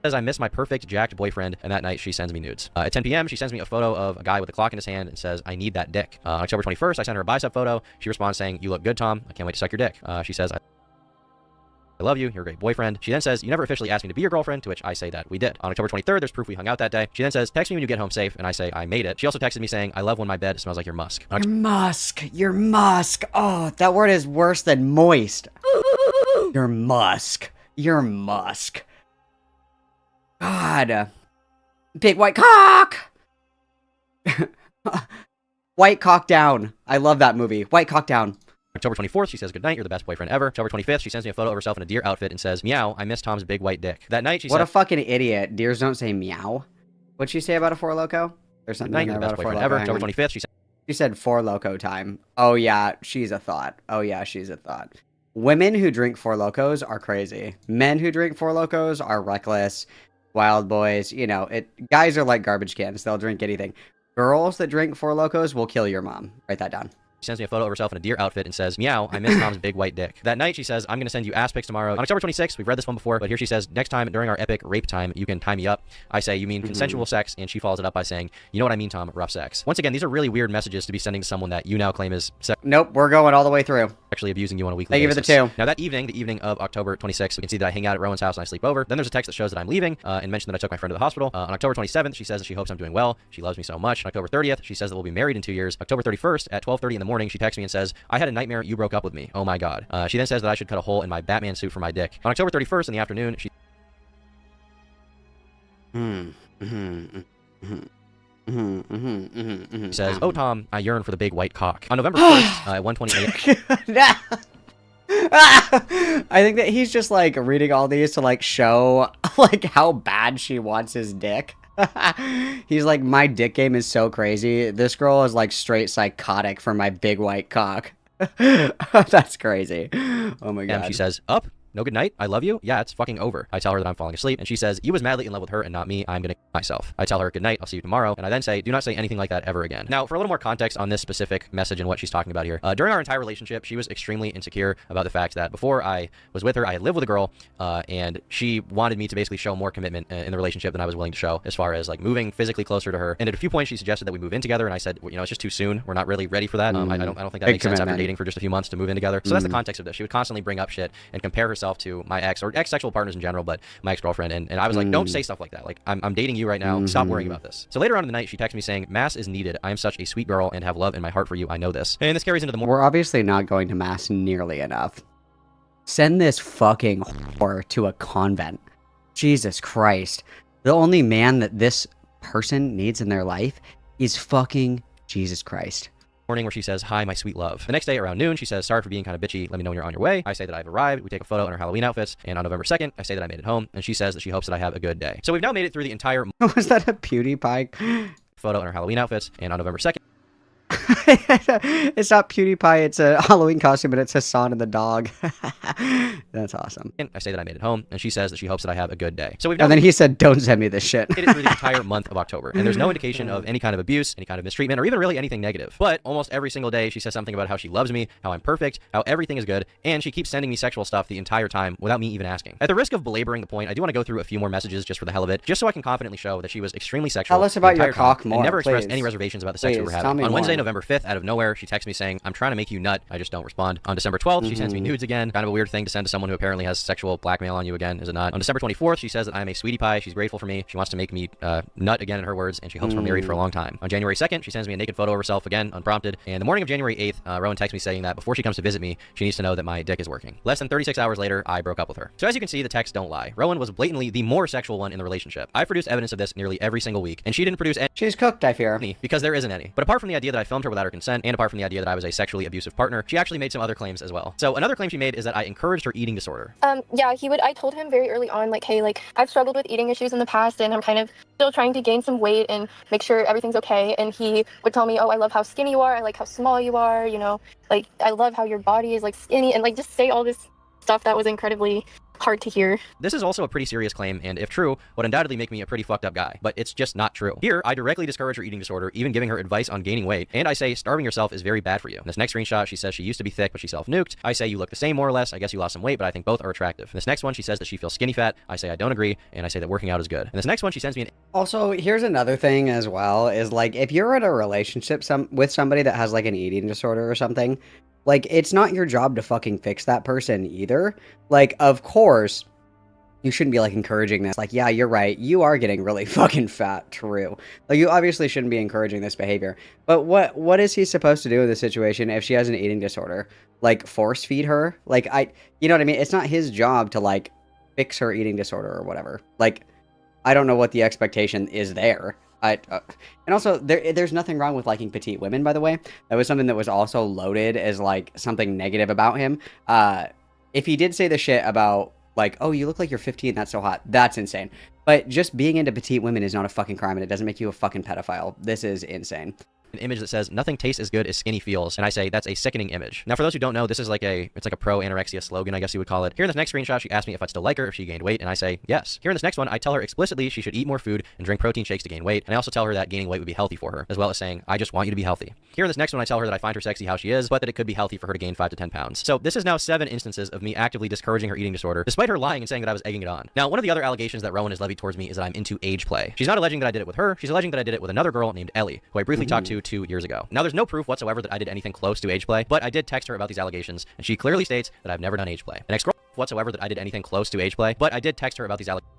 I miss my perfect jacked boyfriend, and that night she sends me nudes. At 10 p.m., she sends me a photo of a guy with a clock in his hand and says, I need that dick. On October 21st, I send her a bicep photo. She responds saying, you look good, Tom. I can't wait to suck your dick. She says, I love you. You're a great boyfriend. She then says, you never officially asked me to be your girlfriend, to which I say that we did. On October 23rd, there's proof we hung out that day. She then says, text me when you get home safe, and I say, I made it. She also texted me saying, I love when my bed smells like your musk. Your musk. Your musk. Oh, that word is worse than moist. Your musk. Your musk. God. Big white cock! White cock down. I love that movie. White cock down. October 24th, she says, good night, you're the best boyfriend ever. October 25th, she sends me a photo of herself in a deer outfit and says, meow, I miss Tom's big white dick. That night, she What said, a fucking idiot. Deers don't say meow. What'd she say about a Four Loko? There's something good night, in you're there the about best a Four boyfriend Loko. ever. Hang October on. 25th, she said, She said Four Loko time. Oh yeah, she's a thought. Oh yeah, she's a thought. Women who drink Four Locos are crazy. Men who drink Four Locos are reckless. Wild boys, you know, guys are like garbage cans. They'll drink anything. Girls that drink Four Locos will kill your mom. Write that down. She sends me a photo of herself in a deer outfit and says, meow, I miss Tom's big white dick. That night, she says, I'm going to send you ass pics tomorrow. On October 26th, we've read this one before, but here she says, next time during our epic rape time, you can tie me up. I say, you mean consensual sex? And she follows it up by saying, you know what I mean, Tom, rough sex. Once again, these are really weird messages to be sending to someone that you now claim is Nope, we're going all the way through. sexually abusing you on a weekly Thank you for basis. the 2. Now that evening, the evening of October 26th, we can see that I hang out at Rowan's house and I sleep over. Then there's a text that shows that I'm leaving and mentioned that I took my friend to the hospital. On October 27th, she says that she hopes I'm doing well. She loves me so much. On October 30th, she says that we'll be married in 2 years. October 31st at 12:30 in the morning, she texts me and says, I had a nightmare. You broke up with me. Oh my God. She then says that I should cut a hole in my Batman suit for my dick. On October 31st in the afternoon, she says, oh Tom, I yearn for the big white cock. On November 1st at 1:28. I think that he's just like reading all these to like show like how bad she wants his dick. He's like, my dick game is so crazy. This girl is like straight psychotic for my big white cock. That's crazy. Oh my God. She says, up. No good night. I love you. Yeah, it's fucking over. I tell her that I'm falling asleep, and she says, you was madly in love with her and not me. I'm gonna kill myself. I tell her, good night. I'll see you tomorrow. And I then say, do not say anything like that ever again. Now, for a little more context on this specific message and what she's talking about here, during our entire relationship, she was extremely insecure about the fact that before I was with her, I had lived with a girl, and she wanted me to basically show more commitment in the relationship than I was willing to show, as far as like moving physically closer to her. And at a few points, she suggested that we move in together, and I said, well, you know, it's just too soon. We're not really ready for that. I don't think that Big makes sense after commitment. dating for just a few months to move in together. So that's the context of this. She would constantly bring up shit and compare herself to my ex or ex-sexual partners in general, but my ex-girlfriend. And I was like, don't say stuff like that. Like, I'm dating you right now. Stop worrying about this. So later on in the night, she texts me saying, mass is needed. I am such a sweet girl and have love in my heart for you. I know this. And this carries into the more. We're obviously not going to mass nearly enough. Send this fucking whore to a convent. Jesus Christ. The only man that this person needs in their life is fucking Jesus Christ. Morning where she says, hi, my sweet love. The next day around noon, she says, sorry for being kind of bitchy. Let me know when you're on your way. I say that I've arrived. We take a photo in our Halloween outfits. And on November 2nd, I say that I made it home. And she says that she hopes that I have a good day. So we've now made it through the entire Was that a PewDiePie? photo in our Halloween outfits. And on November 2nd, It's not PewDiePie, it's a Halloween costume, but it's Hassan and the dog. That's awesome. And I say that I made it home, and she says that she hopes that I have a good day. So we've now And then he said, don't send me this shit. made it through the entire month of October, and there's no indication of any kind of abuse, any kind of mistreatment, or even really anything negative. But almost every single day, she says something about how she loves me, how I'm perfect, how everything is good, and she keeps sending me sexual stuff the entire time without me even asking. At the risk of belaboring the point, I do want to go through a few more messages just for the hell of it, just so I can confidently show that she was extremely sexual. Tell us about the your entire time cock more, and never expressed please. any reservations about the sex we were Please, tell having. me On Wednesday, more. November 5th, out of nowhere, she texts me saying, I'm trying to make you nut. I just don't respond. On December 12th, she sends me nudes again. Kind of a weird thing to send to someone who apparently has sexual blackmail on you again, is it not? On December 24th, she says that I'm a sweetie pie. She's grateful for me. She wants to make me nut again in her words, and she hopes we're married for a long time. On January 2nd, she sends me a naked photo of herself again, unprompted. And the morning of January 8th, Rowan texts me saying that before she comes to visit me, she needs to know that my dick is working. Less than 36 hours later, I broke up with her. So as you can see, the texts don't lie. Rowan was blatantly the more sexual one in the relationship. I've produced evidence of this nearly every single week, and she didn't produce She's cooked, I fear. any because there isn't any. But apart from the idea that I filmed her without her consent, and apart from the idea that I was a sexually abusive partner, she actually made some other claims as well. So another claim she made is that I encouraged her eating disorder. Yeah, I told him very early on, like, hey, like, I've struggled with eating issues in the past, and I'm kind of still trying to gain some weight and make sure everything's okay. And he would tell me, oh, I love how skinny you are. I like how small you are, you know, like, I love how your body is, like, skinny, and, like, just say all this stuff that was incredibly hard to hear. This is also a pretty serious claim, and if true, would undoubtedly make me a pretty fucked up guy, but it's just not true. Here, I directly discourage her eating disorder, even giving her advice on gaining weight, and I say starving yourself is very bad for you. In this next screenshot, she says she used to be thick, but she self-nuked. I say you look the same more or less. I guess you lost some weight, but I think both are attractive. In this next one, she says that she feels skinny fat. I say I don't agree, and I say that working out is good. In this next one, she sends me an Also, here's another thing as well, is like, if you're in a relationship with somebody that has like an eating disorder or something, like, it's not your job to fucking fix that person either. Like, of course, you shouldn't be like encouraging this. Like, yeah, you're right. You are getting really fucking fat. True. Like, you obviously shouldn't be encouraging this behavior. But what is he supposed to do in this situation if she has an eating disorder? Like, force feed her? Like, you know what I mean? It's not his job to like fix her eating disorder or whatever. Like, I don't know what the expectation is there. And also, there's nothing wrong with liking petite women, by the way. That was something that was also loaded as like something negative about him. If he did say the shit about like, oh, you look like you're 15, that's so hot, that's insane. But just being into petite women is not a fucking crime, and it doesn't make you a fucking pedophile. This is insane. image that says nothing tastes as good as skinny feels, and I say that's a sickening image. Now for those who don't know, this is like it's like a pro anorexia slogan, I guess you would call it. Here in this next screenshot, she asked me if I'd still like her if she gained weight, and I say yes. Here in this next one, I tell her explicitly she should eat more food and drink protein shakes to gain weight, and I also tell her that gaining weight would be healthy for her, as well as saying I just want you to be healthy. Here in this next one, I tell her that I find her sexy how she is, but that it could be healthy for her to gain 5 to 10 pounds. So this is now 7 instances of me actively discouraging her eating disorder, despite her lying and saying that I was egging it on. Now, one of the other allegations that Rowan has levied towards me is that I'm into age play. She's not alleging that I did it with her, she's alleging that I did it with another girl named Ellie, who I briefly talked to 2 years ago. Now, there's no proof whatsoever that I did anything close to age play, but I did text her about these allegations, and she clearly states that I've never done age play. The next girl whatsoever that I did anything close to age play, but I did text her about these allegations.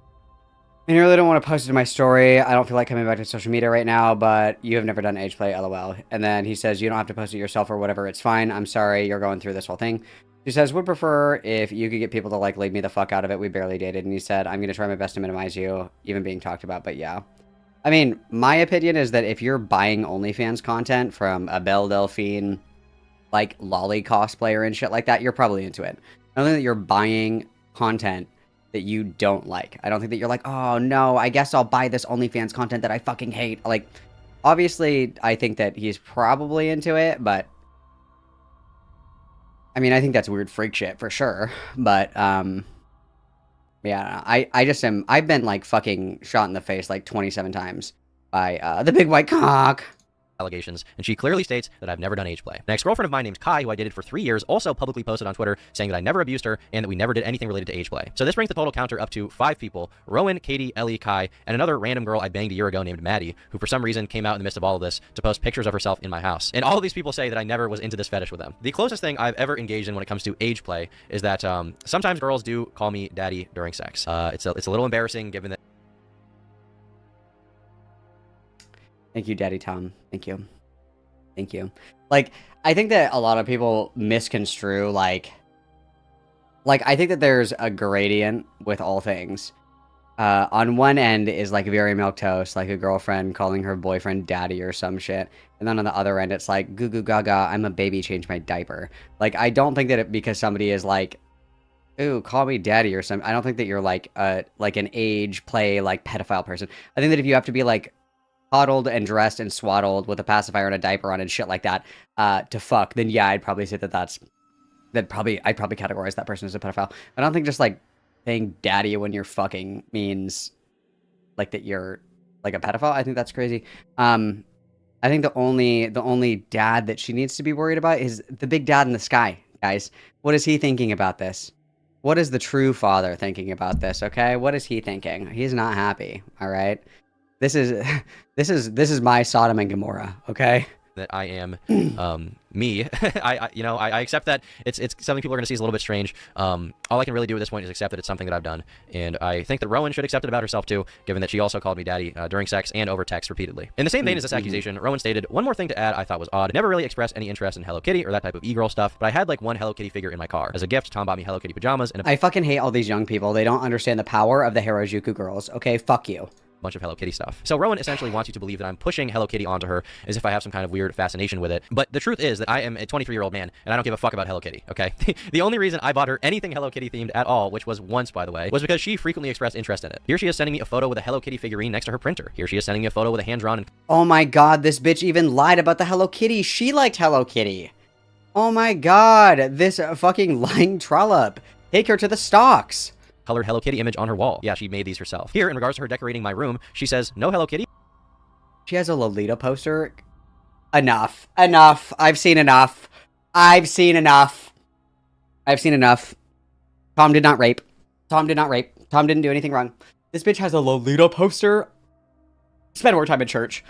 I really don't want to post it to my story. I don't feel like coming back to social media right now, but you have never done age play, lol. And then he says, you don't have to post it yourself or whatever. It's fine. I'm sorry you're going through this whole thing. She says, would prefer if you could get people to, like, leave me the fuck out of it. We barely dated. And he said, I'm going to try my best to minimize you, even being talked about. But yeah. I mean, my opinion is that if you're buying OnlyFans content from a Belle Delphine, like, lolly cosplayer and shit like that, you're probably into it. I don't think that you're buying content that you don't like. I don't think that you're like, oh no, I guess I'll buy this OnlyFans content that I fucking hate. Like, obviously, I think that he's probably into it, but I mean, I think that's weird freak shit for sure. But yeah, I've been like fucking shot in the face like 27 times by the big white cock. Allegations, and she clearly states that I've never done age play. An ex-girlfriend of mine named Kai, who I dated for 3 years, also publicly posted on Twitter saying that I never abused her and that we never did anything related to age play. So this brings the total counter up to 5 people: Rowan, Katie, Ellie, Kai, and another random girl I banged a year ago named Maddie, who for some reason came out in the midst of all of this to post pictures of herself in my house. And all of these people say that I never was into this fetish with them. The closest thing I've ever engaged in when it comes to age play is that sometimes girls do call me daddy during sex. It's a little embarrassing given that. Thank you, Daddy Tom. Thank you. Thank you. Like, I think that a lot of people misconstrue, like, I think that there's a gradient with all things. On one end is, like, very milquetoast, like a girlfriend calling her boyfriend daddy or some shit. And then on the other end, it's like, goo goo gaga, I'm a baby, change my diaper. Like, I don't think that because somebody is like, ooh, call me daddy or something, I don't think that you're, like an age play, like, pedophile person. I think that if you have to be, like, coddled and dressed and swaddled with a pacifier and a diaper on and shit like that, to fuck, then yeah, I'd probably say I'd probably categorize that person as a pedophile. I don't think just like saying daddy when you're fucking means like that you're like a pedophile. I think that's crazy. I think the only dad that she needs to be worried about is the big dad in the sky, guys. What is he thinking about this? What is the true father thinking about this? Okay, what is he thinking? He's not happy. All right, this is my Sodom and Gomorrah. Okay. That I am me. I accept that it's something people are going to see is a little bit strange. All I can really do at this point is accept that it's something that I've done, and I think that Rowan should accept it about herself too, given that she also called me daddy during sex and over text repeatedly. In the same vein as this accusation, Rowan stated, one more thing to add I thought was odd. Never really expressed any interest in Hello Kitty or that type of e-girl stuff, but I had like one Hello Kitty figure in my car. As a gift, Tom bought me Hello Kitty pajamas and I fucking hate all these young people. They don't understand the power of the Harajuku girls. Okay, fuck you. bunch of Hello Kitty stuff. So Rowan essentially wants you to believe that I'm pushing Hello Kitty onto her as if I have some kind of weird fascination with it. But the truth is that I am a 23-year-old man, and I don't give a fuck about Hello Kitty, okay? The only reason I bought her anything Hello Kitty themed at all, which was once, by the way, was because she frequently expressed interest in it. Here she is sending me a photo with a Hello Kitty figurine next to her printer. Here she is sending me a photo with a hand-drawn and Oh my god, this bitch even lied about the Hello Kitty. She liked Hello Kitty. Oh my god, this fucking lying trollop. Take her to the stocks. colored Hello Kitty image on her wall. Yeah, she made these herself. Here, in regards to her decorating my room, she says, no Hello Kitty. She has a Lolita poster. Enough. Enough. I've seen enough. I've seen enough. I've seen enough. Tom did not rape. Tom did not rape. Tom didn't do anything wrong. This bitch has a Lolita poster. Spend more time in church.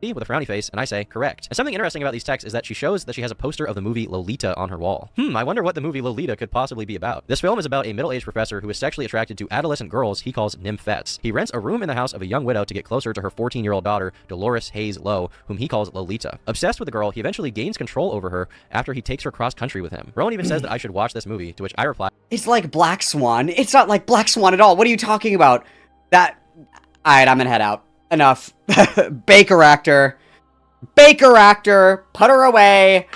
With a frowny face, and I say, correct. And something interesting about these texts is that she shows that she has a poster of the movie Lolita on her wall. I wonder what the movie Lolita could possibly be about. This film is about a middle-aged professor who is sexually attracted to adolescent girls he calls nymphettes. He rents a room in the house of a young widow to get closer to her 14-year-old daughter, Dolores Hayes Lowe, whom he calls Lolita. Obsessed with the girl, he eventually gains control over her after he takes her cross-country with him. Rowan even says that I should watch this movie, to which I reply, It's like Black Swan. It's not like Black Swan at all. What are you talking about? That... Alright, I'm gonna head out. Enough. Baker actor. Baker actor, put her away,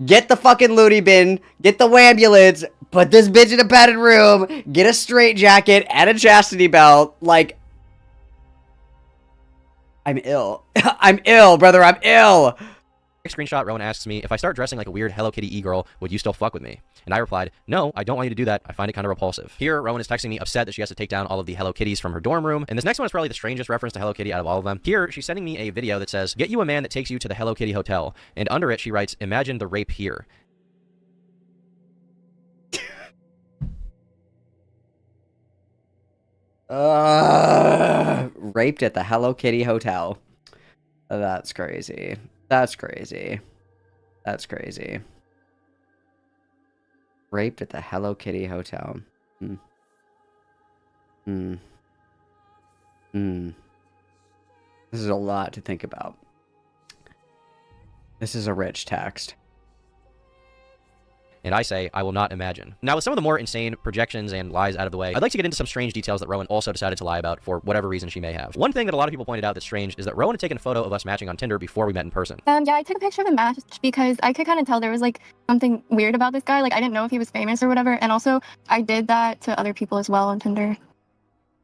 get the fucking loony bin, get the wambulance, put this bitch in a padded room, get a straitjacket and a chastity belt. Like, I'm ill. I'm ill, brother, I'm ill. screenshot, Rowan asks me, if I start dressing like a weird Hello Kitty e-girl, would you still fuck with me? And I replied, no, I don't want you to do that. I find it kind of repulsive. Here, Rowan is texting me upset that she has to take down all of the Hello Kitties from her dorm room. And this next one is probably the strangest reference to Hello Kitty out of all of them. Here, she's sending me a video that says, get you a man that takes you to the Hello Kitty hotel. And under it, she writes, imagine the rape here. Raped at the Hello Kitty hotel. That's crazy. That's crazy. That's crazy. Raped at the Hello Kitty hotel. This is a lot to think about. This is a rich text. And I say, I will not imagine. Now, with some of the more insane projections and lies out of the way, I'd like to get into some strange details that Rowan also decided to lie about for whatever reason she may have. One thing that a lot of people pointed out that's strange is that Rowan had taken a photo of us matching on Tinder before we met in person. Yeah, I took a picture of the match because I could kind of tell there was like something weird about this guy. Like I didn't know if he was famous or whatever. And also I did that to other people as well on Tinder.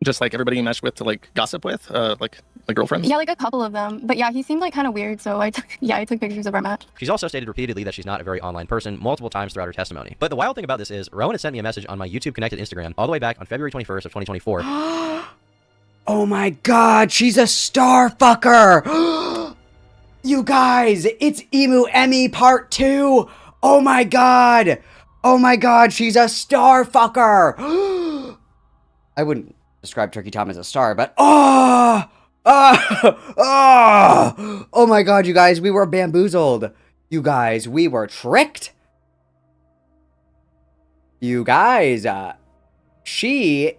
Just like everybody you matched with to like gossip with, like girlfriends? Yeah, like a couple of them. But yeah, he seemed like kind of weird. So I took pictures of our match. She's also stated repeatedly that she's not a very online person multiple times throughout her testimony. But the wild thing about this is Rowan had sent me a message on my YouTube connected Instagram all the way back on February 21st of 2024. Oh my god, she's a star fucker! You guys, it's Emu Emmy Part 2! Oh my god! Oh my god, she's a star fucker! I wouldn't describe Turkey Tom as a star, but oh my god, you guys, we were bamboozled. You guys, we were tricked. You guys, she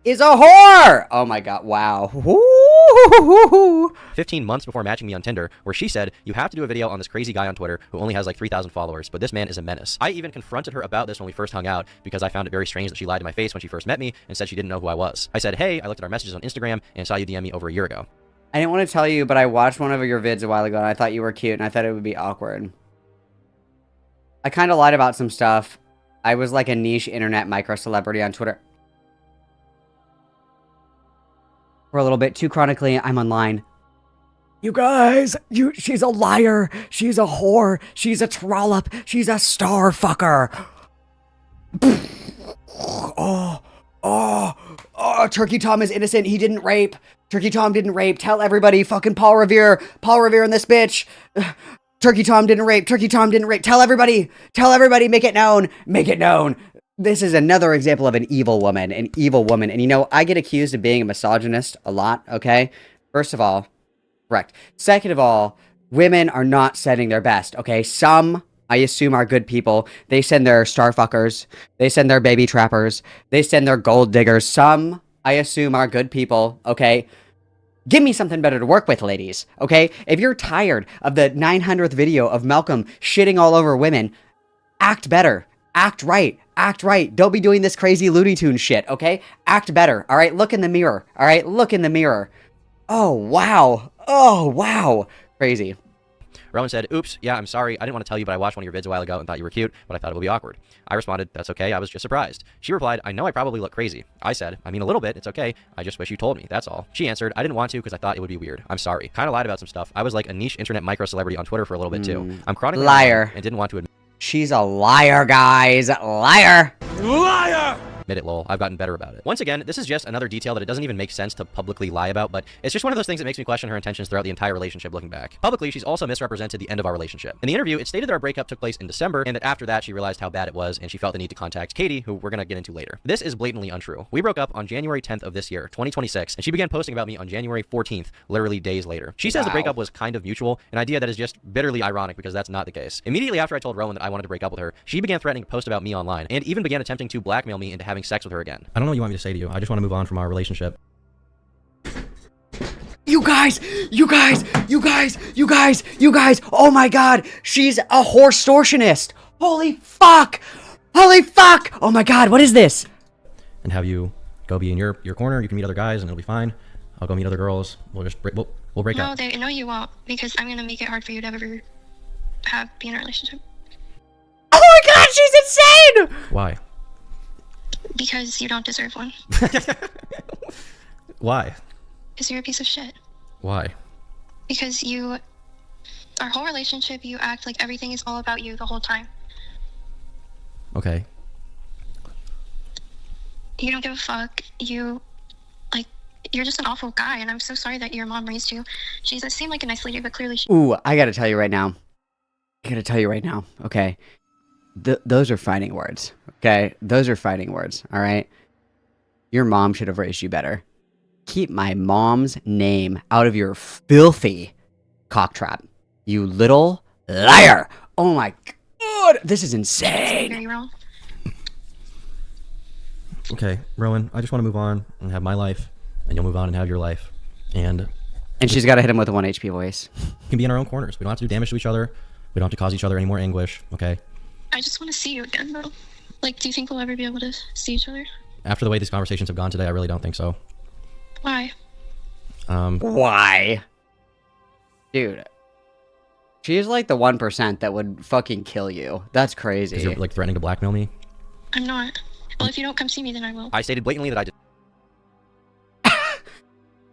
is a whore! Oh my god, wow. 15 months before matching me on Tinder, where she said, you have to do a video on this crazy guy on Twitter who only has like 3,000 followers, but this man is a menace. I even confronted her about this when we first hung out because I found it very strange that she lied to my face when she first met me and said she didn't know who I was. I said, hey, I looked at our messages on Instagram and saw you DM me over a year ago. I didn't want to tell you, but I watched one of your vids a while ago and I thought you were cute and I thought it would be awkward. I kind of lied about some stuff. I was like a niche internet micro-celebrity on Twitter. For a little bit, too chronically, I'm online. You guys, she's a liar. She's a whore. She's a trollop. She's a star fucker. Turkey Tom is innocent. He didn't rape. Turkey Tom didn't rape. Tell everybody, fucking Paul Revere in this bitch. Turkey Tom didn't rape. Turkey Tom didn't rape. Tell everybody, make it known. This is another example of an evil woman. And you know, I get accused of being a misogynist a lot, okay? First of all, correct. Second of all, women are not setting their best, okay? Some, I assume, are good people. They send their starfuckers. They send their baby trappers. They send their gold diggers. Some, I assume, are good people, okay? Give me something better to work with, ladies, okay? If you're tired of the 900th video of Malcolm shitting all over women, act better. Act right. Don't be doing this crazy Looney Tunes shit, okay? Act better, all right? Look in the mirror, all right? Oh, wow. Crazy. Rowan said, oops, yeah, I'm sorry. I didn't want to tell you, but I watched one of your vids a while ago and thought you were cute, but I thought it would be awkward. I responded, that's okay, I was just surprised. She replied, I know I probably look crazy. I said, I mean, a little bit, it's okay. I just wish you told me, that's all. She answered, I didn't want to because I thought it would be weird. I'm sorry. Kind of lied about some stuff. I was like a niche internet micro-celebrity on Twitter for a little bit too. I'm chronically liar. And didn't want to She's a liar, guys. Liar. admit it, lol. I've gotten better about it. Once again, this is just another detail that it doesn't even make sense to publicly lie about, but it's just one of those things that makes me question her intentions throughout the entire relationship looking back. Publicly, she's also misrepresented the end of our relationship. In the interview, it stated that our breakup took place in December, and that after that, she realized how bad it was, and she felt the need to contact Katie, who we're gonna get into later. This is blatantly untrue. We broke up on January 10th of this year, 2026, and she began posting about me on January 14th, literally days later. She says the breakup was kind of mutual, an idea that is just bitterly ironic because that's not the case. Immediately after I told Rowan that I wanted to break up with her, she began threatening to post about me online, and even began attempting to blackmail me into having sex with her again. I don't know what you want me to say to you. I just want to move on from our relationship. You guys, oh my god, she's a horse-tortionist. Holy fuck, oh my god, what is this? And have you go be in your corner, you can meet other guys and it'll be fine. I'll go meet other girls, we'll just break, we'll break up. No, you won't, because I'm gonna make it hard for you to ever be in a relationship. Oh my god, she's insane! Why? Because you don't deserve one. Why? Because you're a piece of shit. Why? Because our whole relationship, you act like everything is all about you the whole time. Okay. You don't give a fuck. You're just an awful guy, and I'm so sorry that your mom raised you. She seemed like a nice lady, but clearly she... Ooh, I gotta tell you right now, okay? Those are fighting words, okay? Those are fighting words, all right? Your mom should have raised you better. Keep my mom's name out of your filthy cock trap, you little liar! Oh my god, this is insane! Very wrong. Okay, Rowan, I just want to move on and have my life, and you'll move on and have your life. And she's gotta hit him with a 1 HP voice. We can be in our own corners. We don't have to do damage to each other. We don't have to cause each other any more anguish, okay? I just want to see you again, though. Do you think we'll ever be able to see each other? After the way these conversations have gone today, I really don't think so. Why? Why? Dude. She's like the 1% that would fucking kill you. That's crazy. 'Cause you're like threatening to blackmail me? I'm not. Well, if you don't come see me, then I will. I stated blatantly that I did.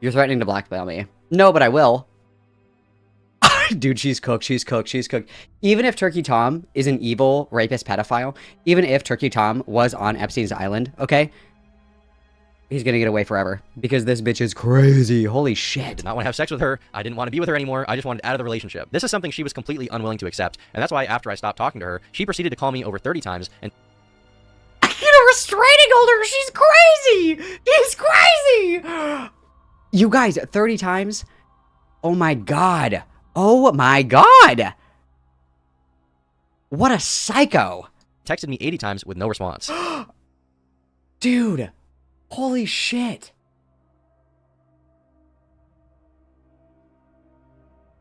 You're threatening to blackmail me. No, but I will. Dude, she's cooked. Even if Turkey Tom is an evil rapist pedophile, even if Turkey Tom was on Epstein's island, okay? He's gonna get away forever. Because this bitch is crazy. Holy shit. I did not want to have sex with her. I didn't want to be with her anymore. I just wanted out of the relationship. This is something she was completely unwilling to accept. And that's why after I stopped talking to her, she proceeded to call me over 30 times and I get a restraining order. She's crazy. You guys, 30 times? Oh my god. What a psycho. texted me 80 times with no response. Dude. Holy shit.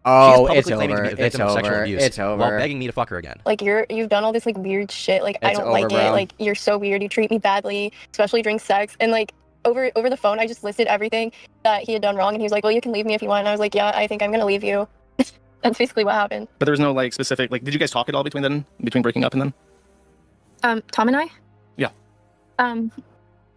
Oh, it's over. It's over. While begging me to fuck her again. You've done all this weird shit. I don't like bro. it. You're so weird. You treat me badly, especially during sex. And over the phone, I just listed everything that he had done wrong, and he was like, "Well, you can leave me if you want." And I was like, "Yeah, I think I'm gonna leave you." That's basically what happened. But there was no specific did you guys talk at all between breaking up and then? Tom and I? Yeah.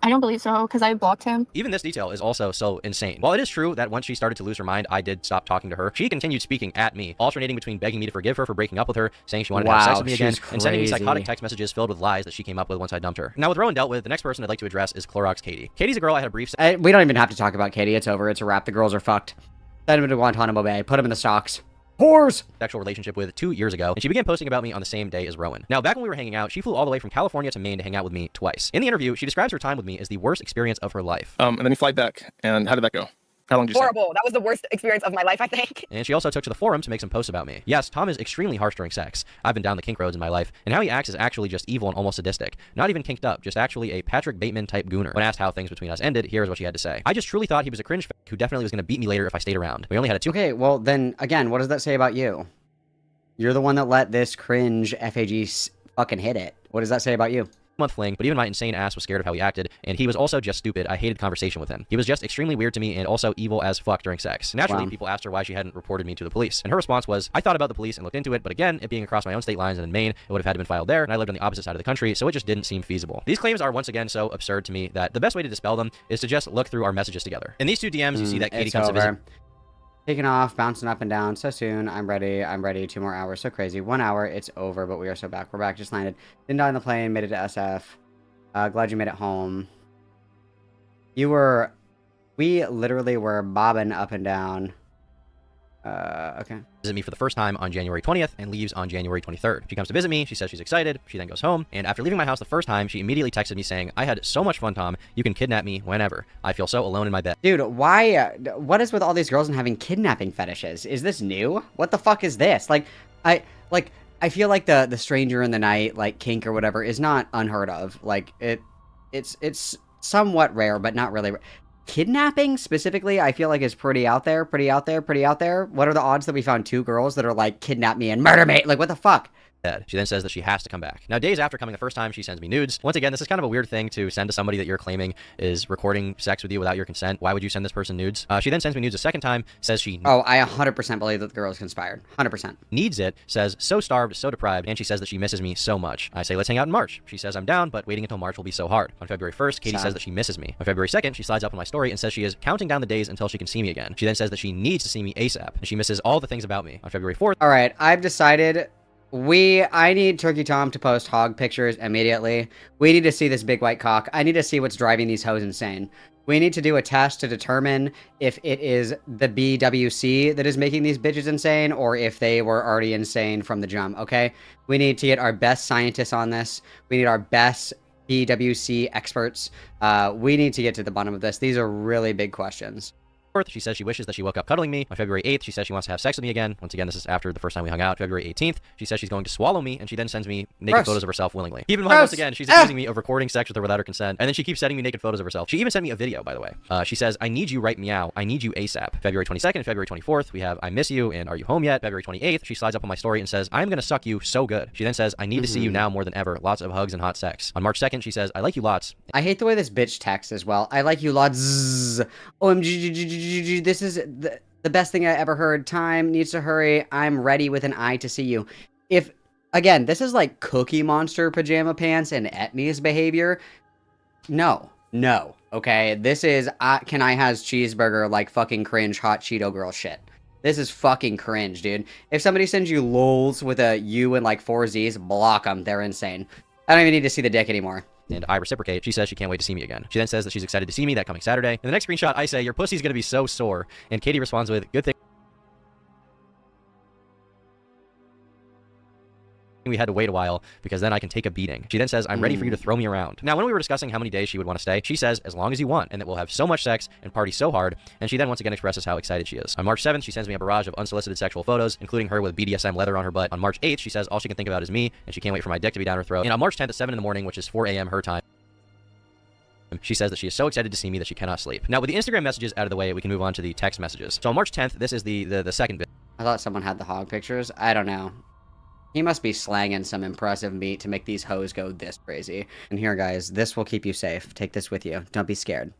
I don't believe so, because I blocked him. Even this detail is also so insane. While it is true that once she started to lose her mind, I did stop talking to her, she continued speaking at me, alternating between begging me to forgive her for breaking up with her, saying she wanted to have sex with me again, and sending me psychotic text messages filled with lies that she came up with once I dumped her. Now with Rowan dealt with, the next person I'd like to address is Clorox Katie. Katie's a girl I had a brief... We don't even have to talk about Katie. It's over. It's a wrap. The girls are fucked. Send them to Guantanamo Bay. Put them in the stocks. Whores! Sexual relationship with 2 years ago, and she began posting about me on the same day as Rowan. Now, back when we were hanging out, she flew all the way from California to Maine to hang out with me twice. In the interview, she describes her time with me as the worst experience of her life. And then you fly back, and how did that go? How long did you stay? Horrible. That was the worst experience of my life, I think. And she also took to the forum to make some posts about me. Yes, Tom is extremely harsh during sex. I've been down the kink roads in my life, and how he acts is actually just evil and almost sadistic. Not even kinked up, just actually a Patrick Bateman type gooner. When asked how things between us ended, here's what she had to say. I just truly thought he was a cringe f*** who definitely was going to beat me later if I stayed around. We only had a 2... Okay, well then, again, what does that say about you? You're the one that let this cringe FAG fucking hit it. What does that say about you? month fling, but even my insane ass was scared of how he acted, and he was also just stupid. I hated conversation with him. He was just extremely weird to me and also evil as fuck during sex. Naturally, people asked her why she hadn't reported me to the police, and her response was, I thought about the police and looked into it, but again, it being across my own state lines and in Maine, it would have had to been filed there, and I lived on the opposite side of the country, so it just didn't seem feasible. These claims are once again so absurd to me that the best way to dispel them is to just look through our messages together. In these two DMs, you see that Katie comes to visit. Taking off, bouncing up and down so soon. I'm ready. 2 more hours. So crazy. 1 hour. It's over, but we are so back. We're back. Just landed. Didn't die on the plane. Made it to SF. Glad you made it home. We literally were bobbing up and down. Okay. Visit me for the first time on January 20th and leaves on January 23rd. She comes to visit me, she says she's excited, she then goes home, and after leaving my house the first time, she immediately texted me saying, I had so much fun, Tom, you can kidnap me whenever. I feel so alone in my bed. Dude, why, what is with all these girls and having kidnapping fetishes? Is this new? What the fuck is this? I feel like the stranger in the night, like, kink or whatever, is not unheard of. Like, it's somewhat rare, but not really rare. Kidnapping, specifically, I feel like is pretty out there. What are the odds that we found 2 girls that are like, kidnap me and murder me? Like, what the fuck? She then says that she has to come back. Now, days after coming the first time, she sends me nudes. Once again, this is kind of a weird thing to send to somebody that you're claiming is recording sex with you without your consent. Why would you send this person nudes? She then sends me nudes a second time, says she... Oh, I 100% believe that the girl is conspired. 100%. Needs it, says, so starved, so deprived, and she says that she misses me so much. I say, let's hang out in March. She says, I'm down, but waiting until March will be so hard. On February 1st, Katie says that she misses me. On February 2nd, she slides up on my story and says she is counting down the days until she can see me again. She then says that she needs to see me ASAP, and she misses all the things about me. On February 4th... All right, I've decided... I need Turkey Tom to post hog pictures immediately. We need to see this big white cock. I need to see what's driving these hoes insane. We need to do a test to determine if it is the BWC that is making these bitches insane, or if they were already insane from the jump, okay? We need to get our best scientists on this. We need our best BWC experts. We need to get to the bottom of this. These are really big questions. She says she wishes that she woke up cuddling me. On February 8th, she says she wants to have sex with me again. Once again, this is after the first time we hung out. February 18th, she says she's going to swallow me, and she then sends me naked photos of herself willingly. Keep in mind, once again, she's accusing me of recording sex with her without her consent, and then she keeps sending me naked photos of herself. She even sent me a video, by the way. She says, I need you right meow. I need you ASAP. February 22nd and February 24th, we have I miss you and are you home yet? February 28th, she slides up on my story and says, I'm gonna suck you so good. She then says, I need to see you now more than ever. Lots of hugs and hot sex. On March 2nd, she says, I like you lots. I hate the way this bitch texts as well. I like you lots. OMG, this is the best thing I ever heard. Time needs to hurry. I'm ready with an eye to see you. If, again, this is like Cookie Monster pajama pants and Etni's behavior. No, okay? This is, can I has cheeseburger like fucking cringe hot Cheeto girl shit. This is fucking cringe, dude. If somebody sends you lols with a U and like 4 Z's, block them. They're insane. I don't even need to see the dick anymore. And I reciprocate. She says she can't wait to see me again. She then says that she's excited to see me that coming Saturday. In the next screenshot, I say, your pussy's gonna be so sore. And Katie responds with, good thing we had to wait a while because then I can take a beating. She then says, I'm ready for you to throw me around. Now, when we were discussing how many days she would want to stay, she says, as long as you want, and that we'll have so much sex and party so hard. And she then once again expresses how excited she is. On March 7th, she sends me a barrage of unsolicited sexual photos, including her with BDSM leather on her butt. On March 8th, she says all she can think about is me, and she can't wait for my dick to be down her throat. And on March 10th at 7 in the morning, which is 4 a.m. her time, she says that she is so excited to see me that she cannot sleep. Now, with the Instagram messages out of the way, we can move on to the text messages. So on March 10th, this is the second bit. I thought someone had the hog pictures. I don't know. He must be slanging some impressive meat to make these hoes go this crazy. And here, guys, this will keep you safe. Take this with you. Don't be scared.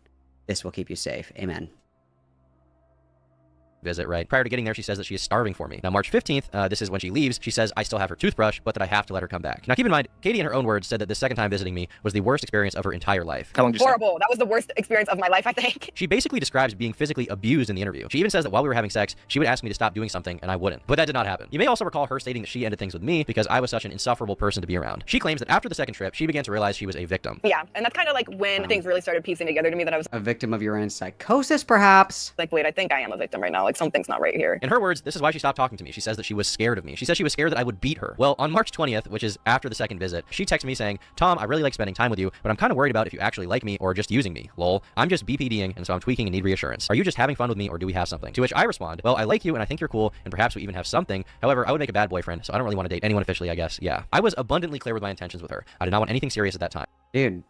This will keep you safe. Amen. visit, right? Prior to getting there, she says that she is starving for me. Now, March 15th, this is when she leaves. She says I still have her toothbrush, but that I have to let her come back. Now, keep in mind, Katie, in her own words, said that the second time visiting me was the worst experience of her entire life. How long did you stay? Horrible. That was the worst experience of my life, I think. She basically describes being physically abused in the interview. She even says that while we were having sex, she would ask me to stop doing something, and I wouldn't. But that did not happen. You may also recall her stating that she ended things with me because I was such an insufferable person to be around. She claims that after the second trip, she began to realize she was a victim. Yeah, and that's kind of like when things really started piecing together to me that I was A victim of your own psychosis, perhaps? like, wait, I think I am a victim right now. Like, something's not right here. In her words, this is why she stopped talking to me. She says that she was scared of me. She says she was scared that I would beat her. Well, on March 20th, which is after the second visit, she texted me saying, Tom, I really like spending time with you, but I'm kind of worried about if you actually like me or just using me. Lol. I'm just BPDing, and so I'm tweaking and need reassurance. Are you just having fun with me, or do we have something? To which I respond, well, I like you, and I think you're cool, and perhaps we even have something. However, I would make a bad boyfriend, so I don't really want to date anyone officially, I guess. Yeah. I was abundantly clear with my intentions with her. I did not want anything serious at that time. Dude,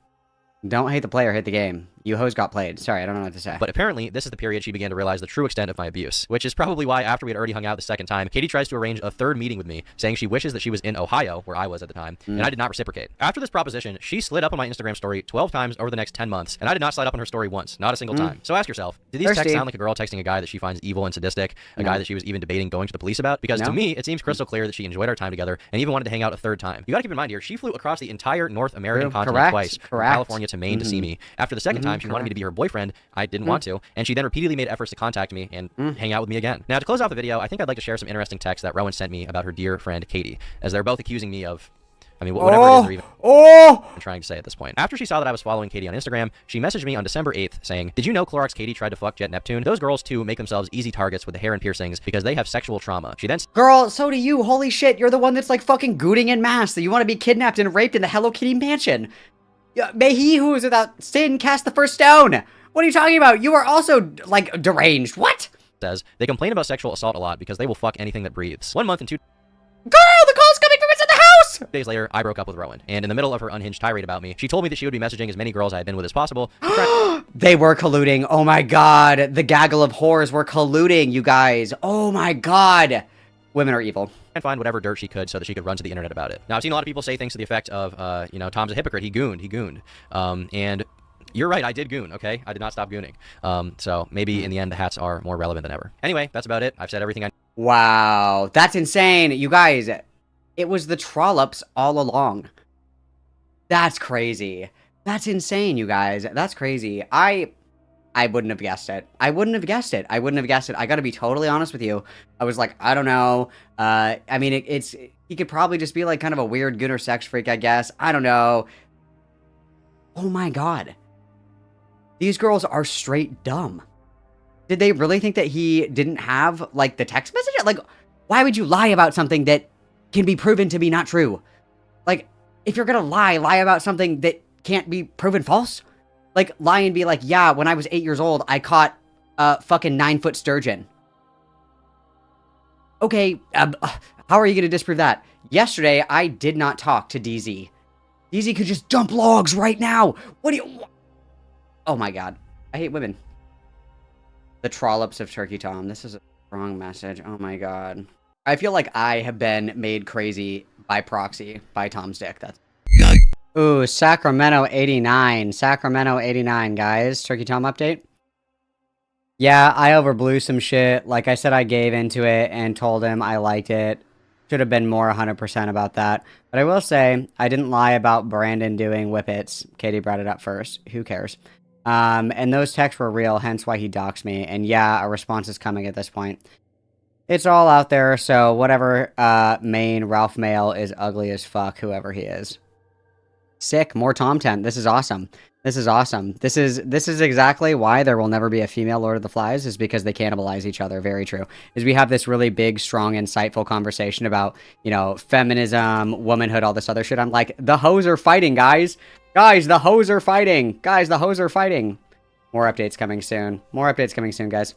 don't hate the player, hate the game. You hoes got played. Sorry, I don't know what to say. But apparently, this is the period she began to realize the true extent of my abuse, which is probably why after we had already hung out the second time, Katie tries to arrange a third meeting with me, saying she wishes that she was in Ohio, where I was at the time, and I did not reciprocate. After this proposition, she slid up on my Instagram story 12 times over the next 10 months, and I did not slide up on her story once, not a single time. So ask yourself, did these texts sound like a girl texting a guy that she finds evil and sadistic, a guy that she was even debating going to the police about? Because to me, it seems crystal clear that she enjoyed our time together and even wanted to hang out a third time. You gotta keep in mind here, she flew across the entire North American continent twice, from California to Maine to see me. After the second time, she wanted me to be her boyfriend. I didn't want to, and she then repeatedly made efforts to contact me and hang out with me again. Now, to close off the video, I think I'd like to share some interesting texts that Rowan sent me about her dear friend Katie, as they're both accusing me of, I mean, whatever it is they're even trying to say at this point. After she saw that I was following Katie on Instagram, she messaged me on December 8th saying, did you know Clorox Katie tried to fuck Jet Neptune? Those girls, too, make themselves easy targets with the hair and piercings because they have sexual trauma. She then Girl, so do you. Holy shit, you're the one that's like fucking gooting en masse that you want to be kidnapped and raped in the Hello Kitty mansion. May he who is without sin cast the first stone. What are you talking about? You are also, like, deranged. What? says they complain about sexual assault a lot because they will fuck anything that breathes. 1 month and 2 Girl, the call's coming from inside the house! days later, I broke up with Rowan, and in the middle of her unhinged tirade about me, she told me that she would be messaging as many girls I had been with as possible. They were colluding. Oh my god. The gaggle of whores were colluding, you guys. Oh my god. Women are evil. And find whatever dirt she could so that she could run to the internet about it. Now, I've seen a lot of people say things to the effect of, you know, Tom's a hypocrite. He gooned. And you're right, I did goon, okay? I did not stop gooning. So maybe in the end, the hats are more relevant than ever. Anyway, that's about it. I've said everything I... Wow. That's insane. You guys, it was the trollops all along. That's crazy. That's insane, you guys. That's crazy. I wouldn't have guessed it. I wouldn't have guessed it. I gotta be totally honest with you. I was like, I don't know. I mean, it's he could probably just be like kind of a weird gooner sex freak, I guess. I don't know. Oh my god. These girls are straight dumb. Did they really think that he didn't have, like, the text message? Like, why would you lie about something that can be proven to be not true? Like, if you're gonna lie about something that can't be proven false? Like, lie and be like, yeah, when I was 8 years old, I caught a fucking 9-foot sturgeon. Okay, how are you gonna disprove that? Yesterday, I did not talk to DZ. DZ could just dump logs right now! What do you... Oh my god. I hate women. The trollops of Turkey Tom. This is a wrong message. Oh my god. I feel like I have been made crazy by proxy by Tom's dick. That's... Ooh, Sacramento 89. Sacramento 89, guys. Turkey Tom update. Yeah, I overblew some shit. Like I said, I gave into it and told him I liked it. Should have been more 100% about that. But I will say, I didn't lie about Brandon doing whippets. Katie brought it up first. Who cares? And those texts were real, hence why he doxed me. And yeah, a response is coming at this point. It's all out there, so whatever, main Ralph Mail is ugly as fuck, whoever he is. Sick, more Tom tent. This is awesome. This is awesome. This is exactly why there will never be a female Lord of the Flies, is because they cannibalize each other. Very true. Is we have this really big, strong, insightful conversation about, you know, feminism, womanhood, all this other shit. I'm like, the hoes are fighting, guys. Guys, the hoes are fighting. Guys, the hoes are fighting. More updates coming soon. More updates coming soon, guys.